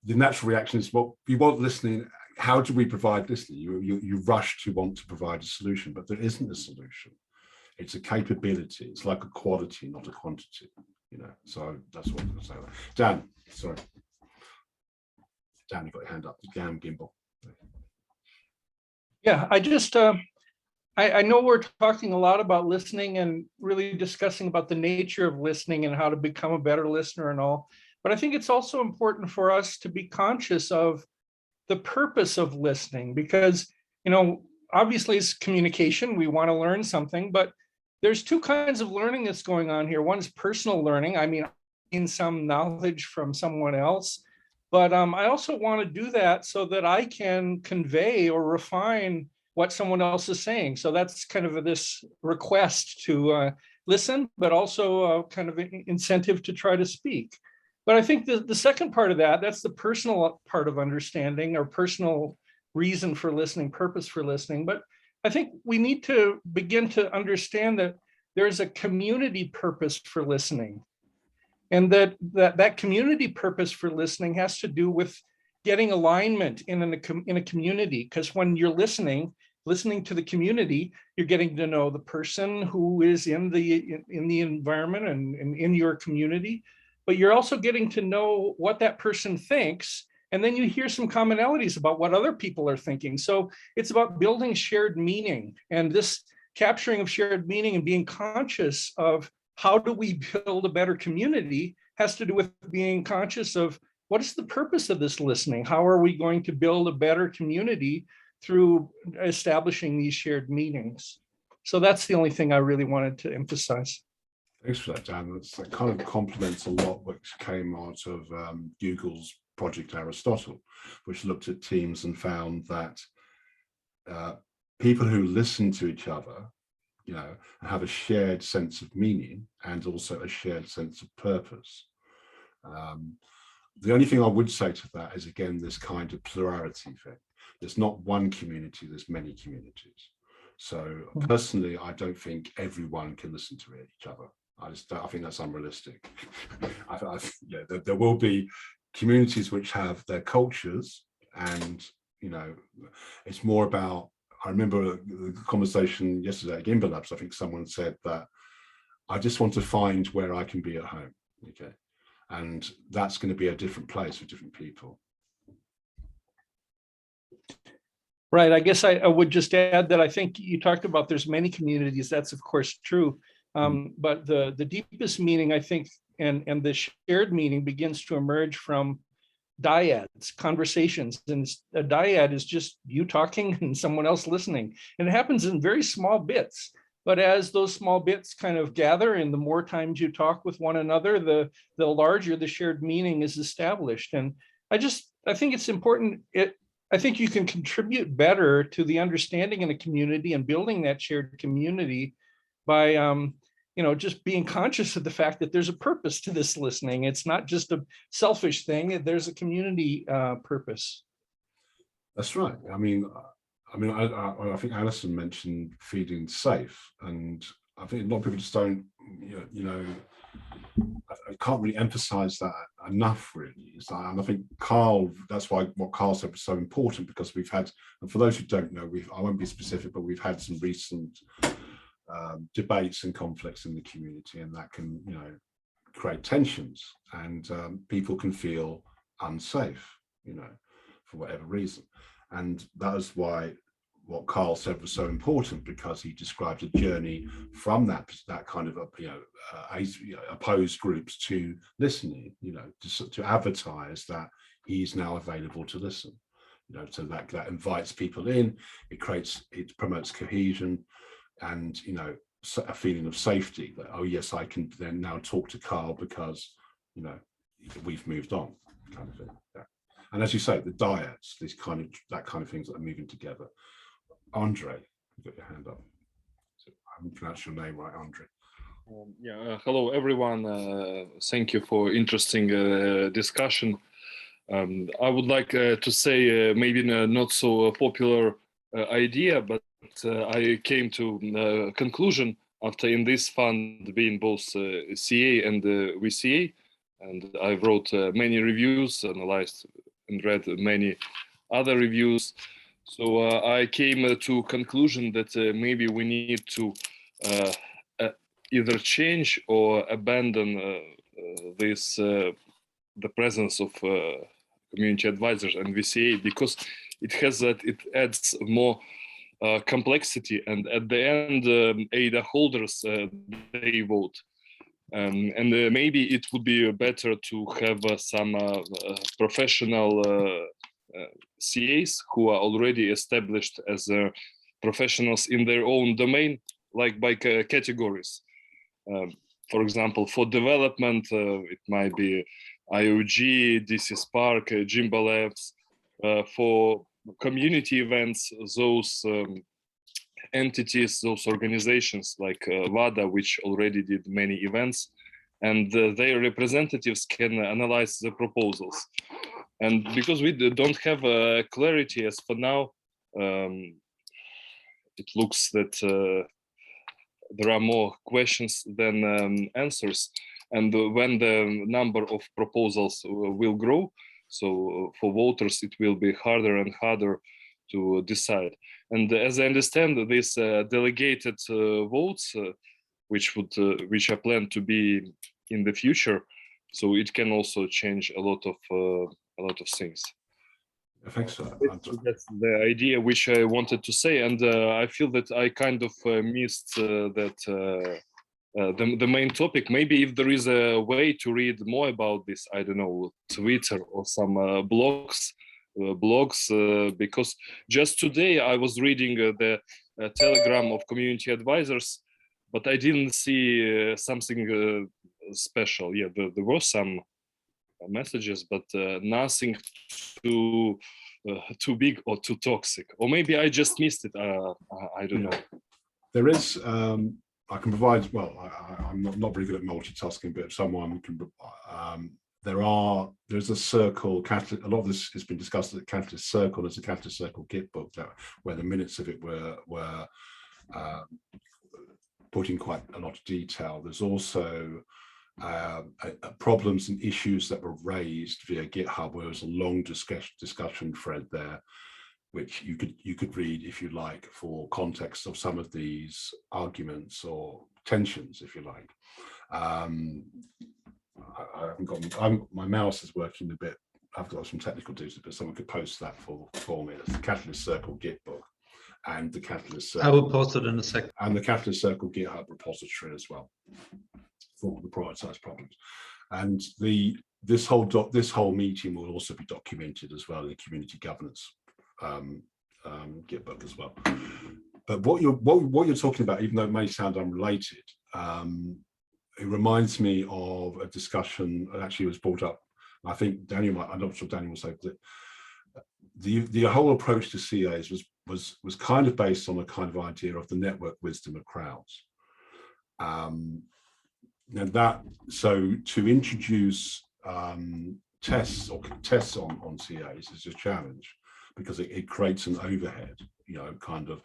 the natural reaction is, well, you want listening. How do we provide listening? You rush to want to provide a solution, but there isn't a solution. It's a capability. It's like a quality, not a quantity, you know. So that's what I'm going to say. Dan, sorry. Dan, you got your hand up. Dan Gimbal. Yeah, I just I know we're talking a lot about listening and really discussing about the nature of listening and how to become a better listener and all, but I think it's also important for us to be conscious of the purpose of listening, because, you know, obviously it's communication. We want to learn something, but there's two kinds of learning that's going on here. One is personal learning. I mean, in some knowledge from someone else, but I also want to do that so that I can convey or refine what someone else is saying. So that's kind of this request to listen, but also kind of an incentive to try to speak. But I think the second part of that's the personal part of understanding, or personal reason for listening, purpose for listening. But I think we need to begin to understand that there's a community purpose for listening. And that community purpose for listening has to do with getting alignment in a community. Because when you're listening to the community, you're getting to know the person who is in the environment and in your community. But you're also getting to know what that person thinks. And then you hear some commonalities about what other people are thinking. So it's about building shared meaning. And this capturing of shared meaning and being conscious of how do we build a better community has to do with being conscious of what is the purpose of this listening? How are we going to build a better community through establishing these shared meanings? So that's the only thing I really wanted to emphasize. Thanks for that, Dan. That kind of complements a lot which came out of Google's Project Aristotle, which looked at teams and found that people who listen to each other, you know, have a shared sense of meaning and also a shared sense of purpose. The only thing I would say to that is, again, this kind of plurality thing. There's not one community, there's many communities. So personally, I don't think everyone can listen to each other. I think that's unrealistic. There will be communities which have their cultures, and, you know, it's more about, I remember the conversation yesterday at Gimbal Labs, I think someone said that I just want to find where I can be at home, okay? And that's going to be a different place for different people. Right, I guess I would just add that I think you talked about there's many communities, that's of course true. But the deepest meaning, I think, and the shared meaning begins to emerge from dyads, conversations. And a dyad is just you talking and someone else listening. And it happens in very small bits. But as those small bits kind of gather, and the more times you talk with one another, the larger the shared meaning is established. And I think it's important. I think you can contribute better to the understanding in a community and building that shared community by just being conscious of the fact that there's a purpose to this listening. It's not just a selfish thing. There's a community purpose. That's right. I think Alison mentioned feeling safe, and I think a lot of people just don't, I can't really emphasize that enough, really. And I think Carl, that's why what Carl said was so important, because we've had, and for those who don't know, I won't be specific, but we've had some recent debates and conflicts in the community, and that can, create tensions, and people can feel unsafe, for whatever reason. And that is why what Carl said was so important, because he described a journey from that kind of opposed groups to listening, to advertise that he's now available to listen, so that invites people in, it promotes cohesion, and a feeling of safety, that, oh yes, I can then now talk to Carl because we've moved on, kind of thing. Yeah. And as you say, the dyads, that kind of things that are moving together. Andre, you've got your hand up. So I haven't pronounced your name right, Andre. Hello everyone. Thank you for interesting discussion. I would like to say maybe not so popular idea, but I came to a conclusion after in this fund being both CA and VCA, and I wrote many reviews, analyzed and read many other reviews. So I came to conclusion that maybe we need to either change or abandon this the presence of community advisors and VCA, because it adds more complexity, and at the end ADA holders they vote, and maybe it would be better to have some professional CAs who are already established as professionals in their own domain, like by categories. For example, for development, it might be IOG, DC Spark, Jimba Labs. For community events, those entities, those organizations like WADA, which already did many events, and their representatives can analyze the proposals. And because we don't have clarity as for now, it looks that there are more questions than answers. And when the number of proposals will grow, so for voters, it will be harder and harder to decide. And as I understand, these delegated votes, which are planned to be in the future, so it can also change a lot of things. Thanks for that. That's the idea which I wanted to say, and I feel that I kind of missed the main topic. Maybe if there is a way to read more about this, I don't know, Twitter or some blogs, because just today I was reading the telegram of community advisors, but I didn't see something special. Yeah, there were some messages, but nothing too big or too toxic, or maybe I just missed it. I don't know. There is I can provide, well, I'm not very good at multitasking, but if someone can, there's a circle, a lot of this has been discussed at the Catalyst Circle. There's a Catalyst Circle Git book where the minutes of it were put in quite a lot of detail. There's also problems and issues that were raised via GitHub, where there's a long discussion thread there, which you could read if you like, for context of some of these arguments or tensions, if you like. I haven't got my mouse is working a bit. I've got some technical difficulties, but someone could post that for me. It's the Catalyst Circle Git book and the Catalyst Circle. I will post it in a second. And the Catalyst Circle GitHub repository as well for the prioritized problems. And this whole meeting will also be documented as well in the community governance Git book as well. But what you're talking about, even though it may sound unrelated, it reminds me of a discussion that actually was brought up. I think Daniel I'm not sure Daniel will say that the whole approach to CAs was kind of based on a kind of idea of the network wisdom of crowds. So to introduce tests on CAs is a challenge, because it creates an overhead, you know, kind of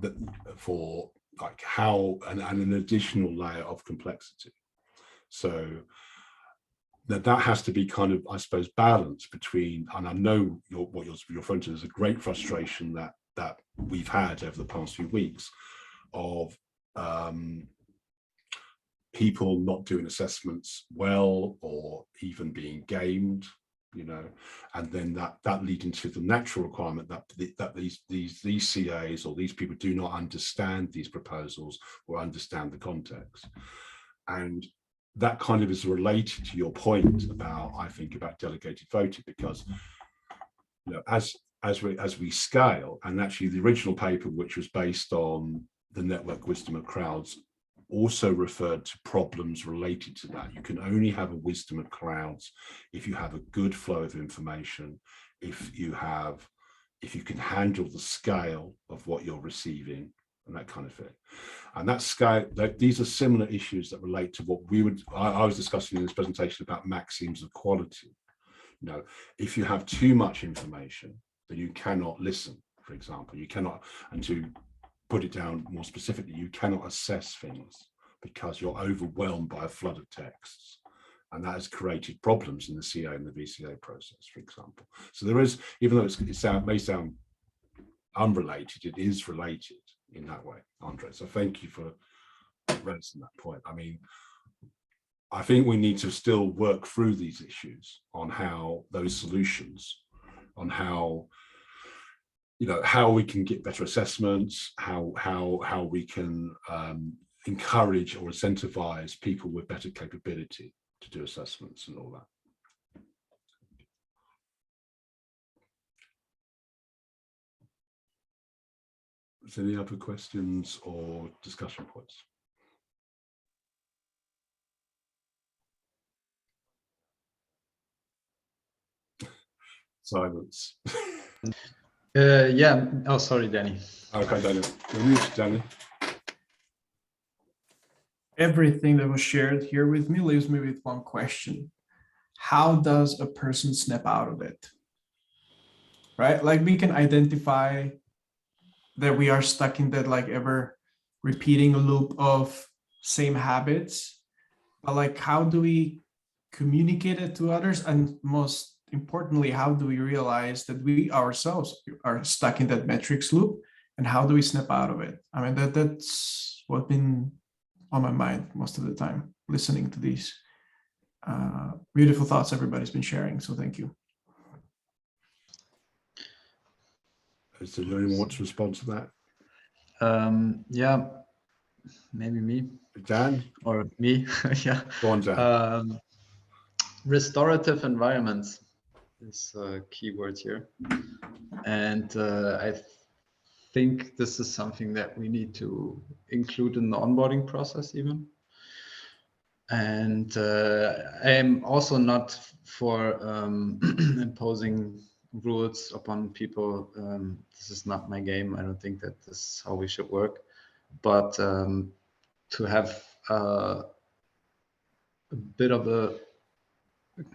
that for like how and an additional layer of complexity. So that has to be kind of, I suppose, balanced between, and I know what you're referring to is a great frustration that we've had over the past few weeks of people not doing assessments well, or even being gamed, you know, and then that leading to the natural requirement that these CAs or these people do not understand these proposals or understand the context. And that kind of is related to your point about, I think, about delegated voting, because, you know, as we scale, and actually the original paper, which was based on the network wisdom of crowds, also referred to problems related to that. You can only have a wisdom of crowds if you have a good flow of information, if you can handle the scale of what you're receiving, and that kind of thing. And that scale, these are similar issues that relate to what I was discussing in this presentation about maxims of quality. You know, if you have too much information, then you cannot listen, for example. You cannot, and to put it down more specifically, you cannot assess things because you're overwhelmed by a flood of texts. And that has created problems in the CA and the VCA process, for example. So there is, even though it may sound unrelated, it is related in that way, Andre. So thank you for raising that point. I mean, I think we need to still work through these issues on how those solutions, on how, you know, how we can get better assessments, how we can encourage or incentivize people with better capability to do assessments and all that. Is there any other questions or discussion points? Silence. Yeah. Oh, sorry, Danny. Okay, Daniel. You're muted, Danny. Everything that was shared here with me leaves me with one question. How does a person snap out of it? Right? Like, we can identify that we are stuck in that like ever repeating loop of same habits, but like, how do we communicate it to others? And most importantly, how do we realize that we ourselves are stuck in that metrics loop, and how do we snap out of it? I mean, that's what's been on my mind most of the time, listening to these beautiful thoughts everybody's been sharing. So thank you. Is there anyone want to respond to that? Yeah, maybe me. Dan? Or me, yeah. Go on, Dan. Restorative environments is a key word here. And I think this is something that we need to include in the onboarding process even. And I am also not for imposing rules upon people. This is not my game. I don't think that this is how we should work. But to have a bit of a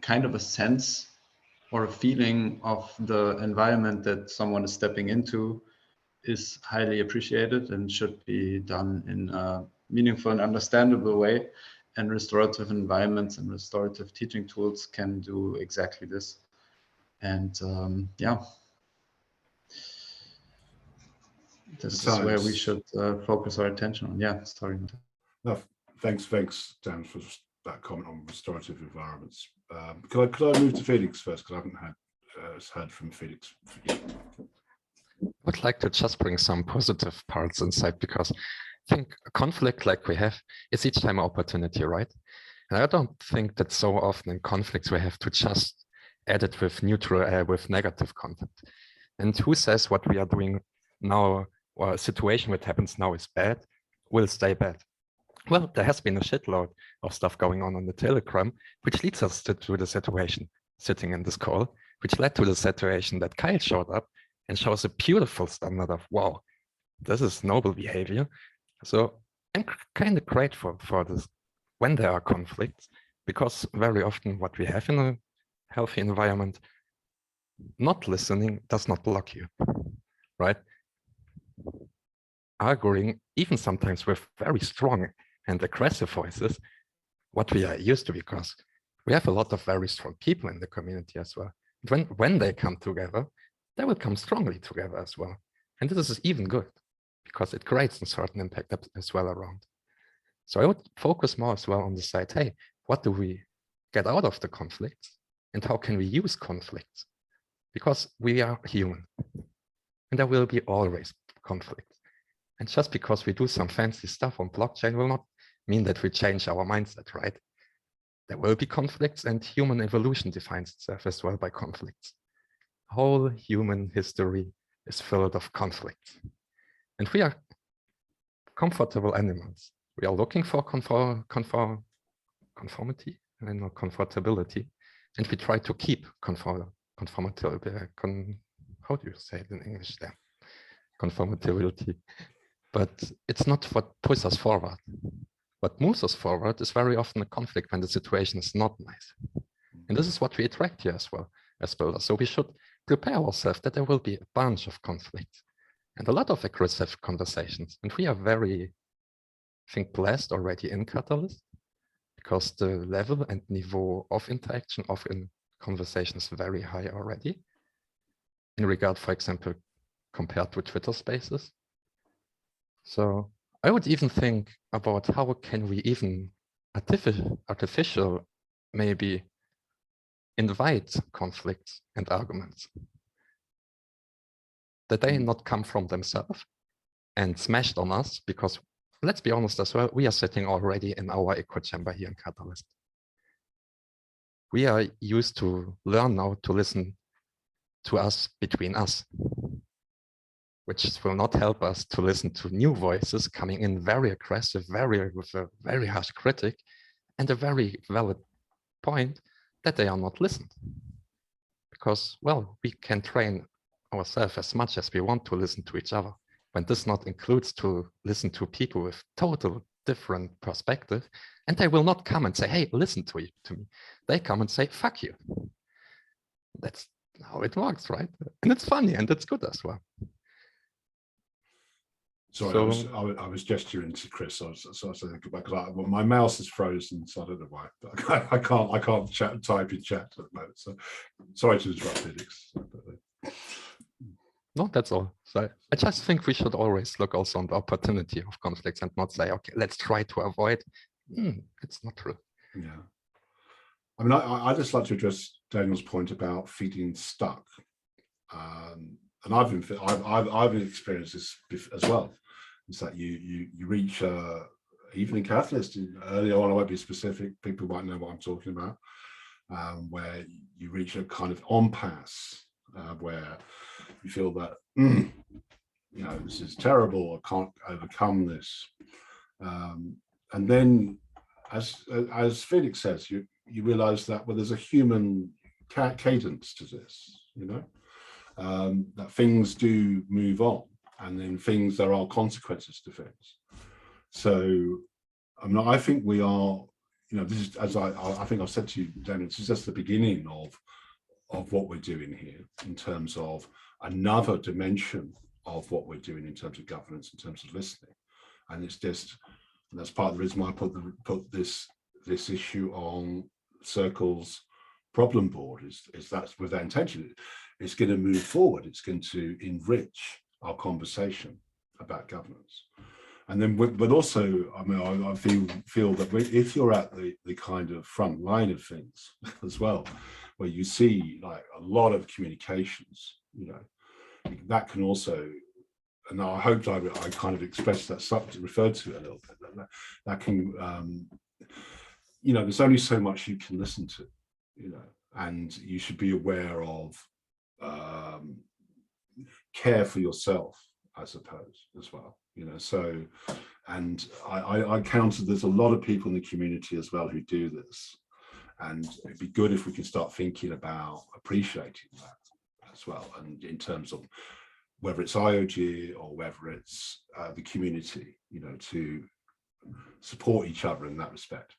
kind of a sense or a feeling of the environment that someone is stepping into is highly appreciated and should be done in a meaningful and understandable way. And restorative environments and restorative teaching tools can do exactly this. And yeah, this is where we should focus our attention on. Yeah, sorry. No, thanks, Dan, for that comment on restorative environments. Could I move to Felix first, because I haven't heard from Felix. I would like to just bring some positive parts inside, because I think a conflict like we have is each time an opportunity, right? And I don't think that so often in conflicts we have to just add it with neutral, with negative content. And who says what we are doing now, or a situation that happens now is bad, will stay bad? Well, there has been a shitload of stuff going on the Telegram, which leads us to the situation sitting in this call, which led to the situation that Kyle showed up and shows a beautiful standard of, wow, this is noble behavior. So I'm kind of grateful for this when there are conflicts, because very often what we have in a healthy environment not listening does not block you, right? Arguing, even sometimes with very strong and aggressive voices, what we are used to, because we have a lot of very strong people in the community as well. When they come together, they will come strongly together as well. And this is even good because it creates a certain impact as well around. So I would focus more as well on the side, hey, what do we get out of the conflicts and how can we use conflicts? Because we are human and there will be always conflicts. And just because we do some fancy stuff on blockchain will not mean that we change our mindset, right? There will be conflicts and human evolution defines itself as well by conflicts. Whole human history is filled of conflicts. And we are comfortable animals. We are looking for conformity and comfortability. And we try to keep conformity. How do you say it in English there? Conformability. But it's not what pushes us forward. What moves us forward is very often a conflict when the situation is not nice. And this is what we attract here as well as builders. So we should prepare ourselves that there will be a bunch of conflicts and a lot of aggressive conversations. And we are very, I think, blessed already in Catalyst because the level and niveau of interaction of in conversation is very high already. In regard, for example, compared to Twitter Spaces. So I would even think about how can we even artificial maybe invite conflicts and arguments that they not come from themselves and smashed on us, because let's be honest as well, we are sitting already in our echo chamber here in Catalyst. We are used to learn now to listen to us between us, which will not help us to listen to new voices coming in very aggressive, with a very harsh critic and a very valid point that they are not listened. Because, well, we can train ourselves as much as we want to listen to each other. When this not includes to listen to people with total different perspective, and they will not come and say, hey, listen to me. They come and say, fuck you. That's how it works, right? And it's funny and it's good as well. Sorry, so, I was gesturing to Chris. I was thinking about, because my mouse is frozen, so I don't know why. I can't type in chat at the moment. So sorry to interrupt, Felix. No, that's all. So I just think we should always look also on the opportunity of conflicts and not say, okay, let's try to avoid. It's not true. Yeah. I mean, I just like to address Daniel's point about feeling stuck. And I've experienced this as well. It's that you reach, even in Catalyst, early on, I won't be specific, people might know what I'm talking about, where you reach a kind of impasse where you feel that, you know, this is terrible, I can't overcome this. And then, as Felix says, you realize that, well, there's a human cadence to this, you know, that things do move on. And then there are consequences to things. So, I mean, I think we are, you know, this is, as I think I've said to you, Daniel, this is just the beginning of what we're doing here in terms of another dimension of what we're doing in terms of governance, in terms of listening. And it's just, and that's part of the reason why I put this issue on Circle's problem board, is that's with that intention. It's going to move forward. It's going to enrich our conversation about governance. And then, but also, I mean, I feel that if you're at the kind of front line of things as well, where you see like a lot of communications, you know, that can also, and I hope I kind of expressed that, referred to it a little bit, that can, you know, there's only so much you can listen to, you know, and you should be aware of care for yourself, I suppose, as well, you know. So, and I counted, there's a lot of people in the community as well who do this, and it'd be good if we can start thinking about appreciating that as well, and in terms of whether it's IOG or whether it's the community, you know, to support each other in that respect.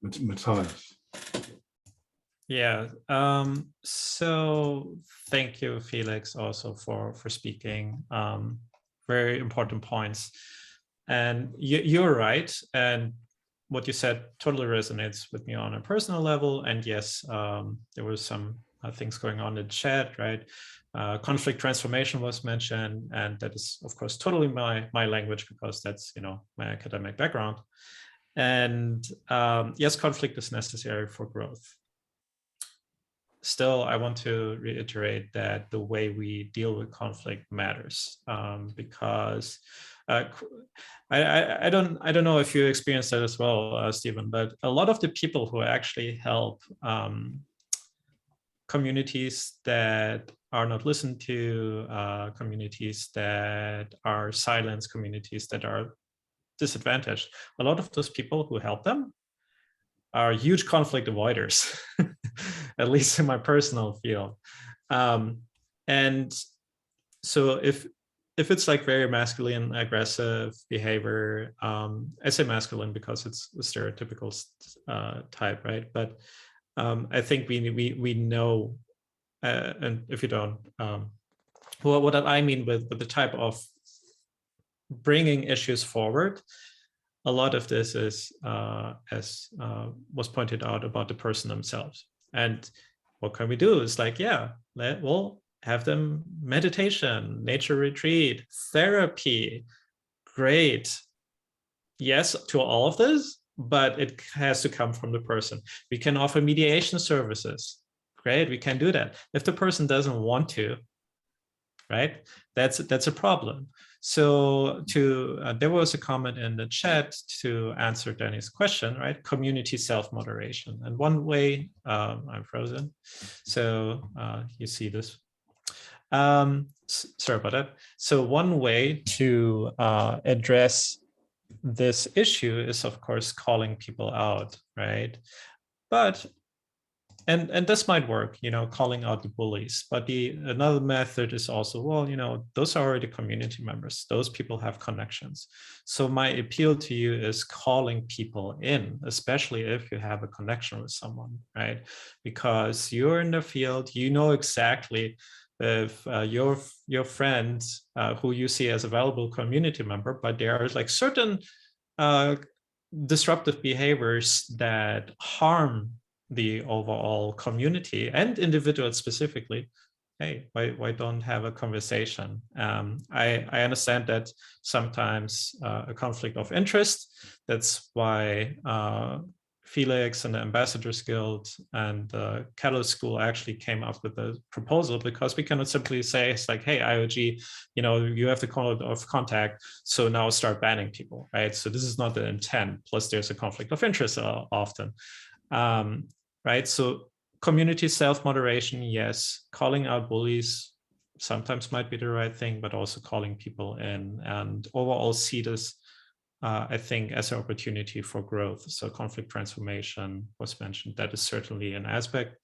Matthias. Yeah. So thank you, Felix, also for speaking. Very important points. And you're right. And what you said totally resonates with me on a personal level. And yes, there were some things going on in chat, right? Conflict transformation was mentioned, and that is, of course, totally my language, because that's, my academic background. And yes, conflict is necessary for growth. Still, I want to reiterate that the way we deal with conflict matters, because I don't know if you experienced that as well, Stephen, but a lot of the people who actually help communities that are not listened to, communities that are silenced, communities that are disadvantaged, a lot of those people who help them are huge conflict avoiders, at least in my personal field. And so if it's like very masculine, aggressive behavior, I say masculine because it's a stereotypical type, right? But I think we know, and if you don't, what I mean with the type of bringing issues forward, a lot of this is, as was pointed out, about the person themselves. And what can we do? It's like, yeah, we'll have them meditation, nature retreat, therapy. Great. Yes, to all of this, but it has to come from the person. We can offer mediation services. Great, we can do that. If the person doesn't want to, right, that's a problem. So there was a comment in the chat to answer Danny's question, right? Community self-moderation. And one way, I'm frozen. So you see this. Sorry about that. So one way to address this issue is, of course, calling people out, right? But and this might work, calling out the bullies. But another method is also, well, those are already community members. Those people have connections. So my appeal to you is calling people in, especially if you have a connection with someone, right? Because you're in the field, you know exactly if your friend who you see as a valuable community member, but there are like certain disruptive behaviors that harm the overall community and individuals specifically. Hey, why don't have a conversation? I understand that sometimes a conflict of interest. That's why Felix and the Ambassadors Guild and the Catalyst School actually came up with a proposal, because we cannot simply say, it's like, hey, IOG, you have the code of contact, so now start banning people, right? So this is not the intent. Plus there's a conflict of interest often. Right, so community self-moderation, yes. Calling out bullies sometimes might be the right thing, but also calling people in, and overall see this, I think, as an opportunity for growth. So conflict transformation was mentioned. That is certainly an aspect,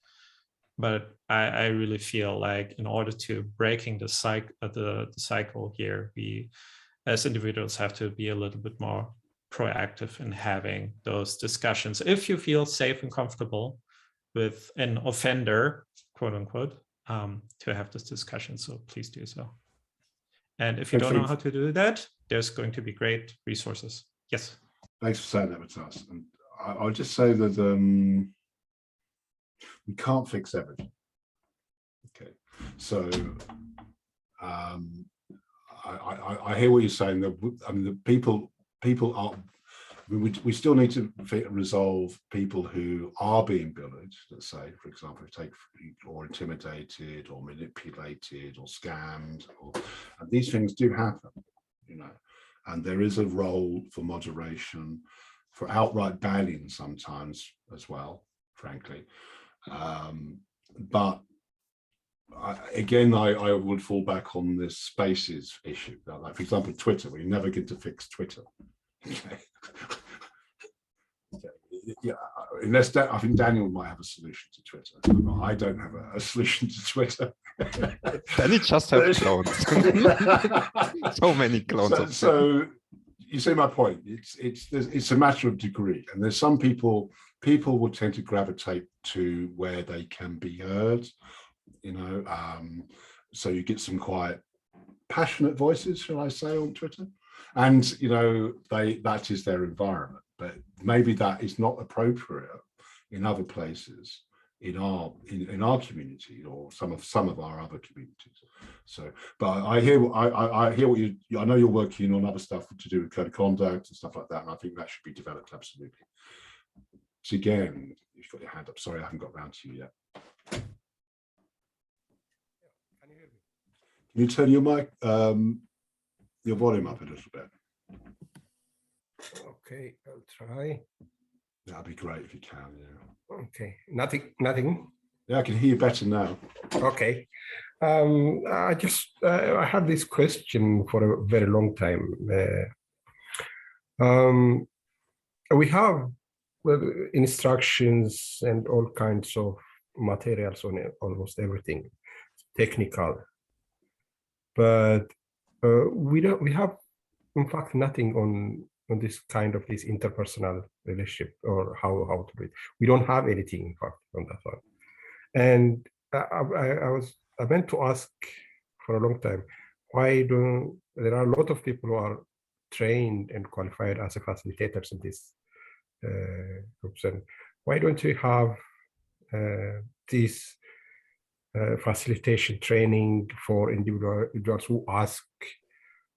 but I really feel like in order to breaking the cycle here, we as individuals have to be a little bit more proactive in having those discussions. If you feel safe and comfortable with an offender, quote unquote, to have this discussion. So please do so. And if you don't know how to do that, there's going to be great resources. Yes. Thanks for saying that, Matthias. And I'll just say that we can't fix everything. Okay. So I hear what you're saying. That the people are. We still need to resolve people who are being bullied, let's say, for example, or intimidated or manipulated or scammed, and these things do happen, and there is a role for moderation, for outright banning sometimes as well, frankly. But again, I would fall back on this spaces issue. Like, for example, Twitter, we never get to fix Twitter. Okay. Yeah, unless I think Daniel might have a solution to Twitter. I don't have a solution to Twitter. Then you just have clones. So many clones. So you see my point. It's a matter of degree, and there's some people people will tend to gravitate to where they can be heard, you know, so you get some quite passionate voices, shall I say, on Twitter, and you know, that is their environment, but maybe that is not appropriate in other places in our community or some of our other communities. So, but I hear what you, I know you're working on other stuff to do with code of conduct and stuff like that, and I think that should be developed absolutely. So again, you've got your hand up. Sorry, I haven't got round to you yet. Can you turn your mic, your volume up a little bit? Okay, I'll try. That'd be great if you can. Yeah. Okay, nothing. Yeah, I can hear you better now. Okay. I had this question for a very long time. We have instructions and all kinds of materials on almost everything, technical, but we have in fact nothing on this kind of this interpersonal relationship or how to do it. We don't have anything in fact on that one. And I meant to ask for a long time, why there are a lot of people who are trained and qualified as a facilitators in these groups, and why don't you have this facilitation training for individuals who ask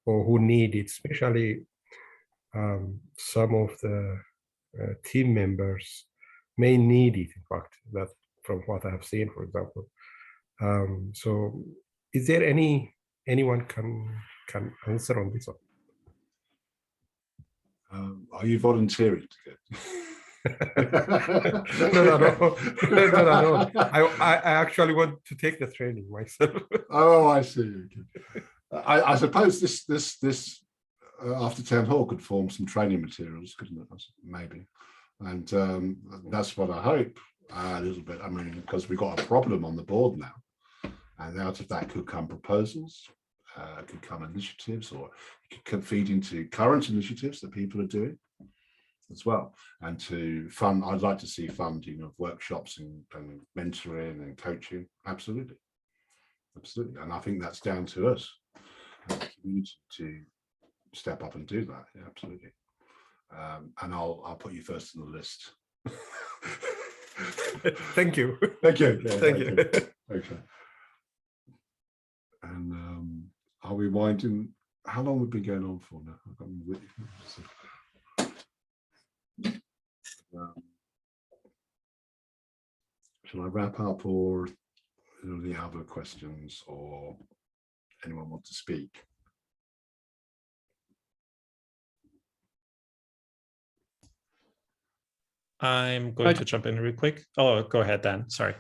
or who need it, especially some of the team members may need it, in fact, that from what I have seen, for example. So is there anyone can answer on this one? Are you volunteering to go? No. I actually want to take the training myself. Oh, I see. Okay. I suppose this after town hall could form some training materials, couldn't it? Maybe, and that's what I hope a little bit. I mean, because we've got a problem on the board now, and out of that could come proposals, could come initiatives, or it could feed into current initiatives that people are doing as well, and to fund. I'd like to see funding of workshops and mentoring and coaching. Absolutely, and I think that's down to us as a community to step up and do that. Yeah, absolutely. And I'll put you first on the list. Thank you. Thank you. Yeah, thank you. Okay. And are we winding? How long have we been going on for now? Shall I wrap up, or any other questions, or anyone want to speak? I'm going to jump in real quick. Oh, go ahead, Dan. Sorry.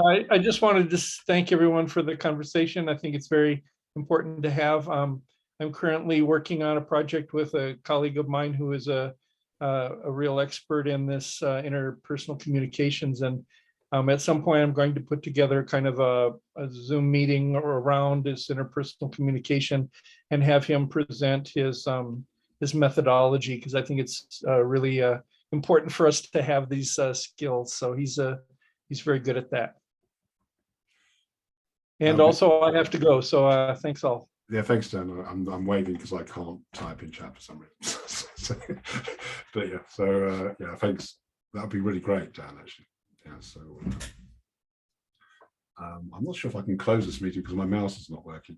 I just wanted to thank everyone for the conversation. I think it's very important to have. I'm currently working on a project with a colleague of mine who is a real expert in this interpersonal communications. And at some point, I'm going to put together kind of a Zoom meeting around this interpersonal communication and have him present his methodology, because I think it's really important for us to have these skills. So he's very good at that. And also I have to go. So thanks all. Yeah, thanks, Dan. I'm waving because I can't type in chat for some reason. But yeah, so yeah, thanks. That'd be really great, Dan, actually. Yeah, so I'm not sure if I can close this meeting because my mouse is not working.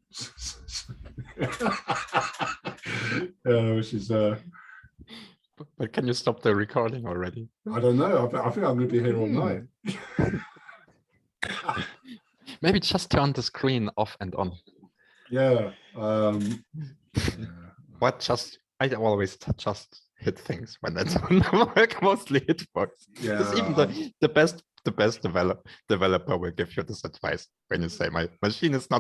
Which is but can you stop the recording already? I don't know. I think I'm going to be here all night. Maybe just turn the screen off and on. Yeah. What? I always just hit things when that's on. Mostly hitbox. Yeah. Because even the best developer will give you this advice when you say my machine is not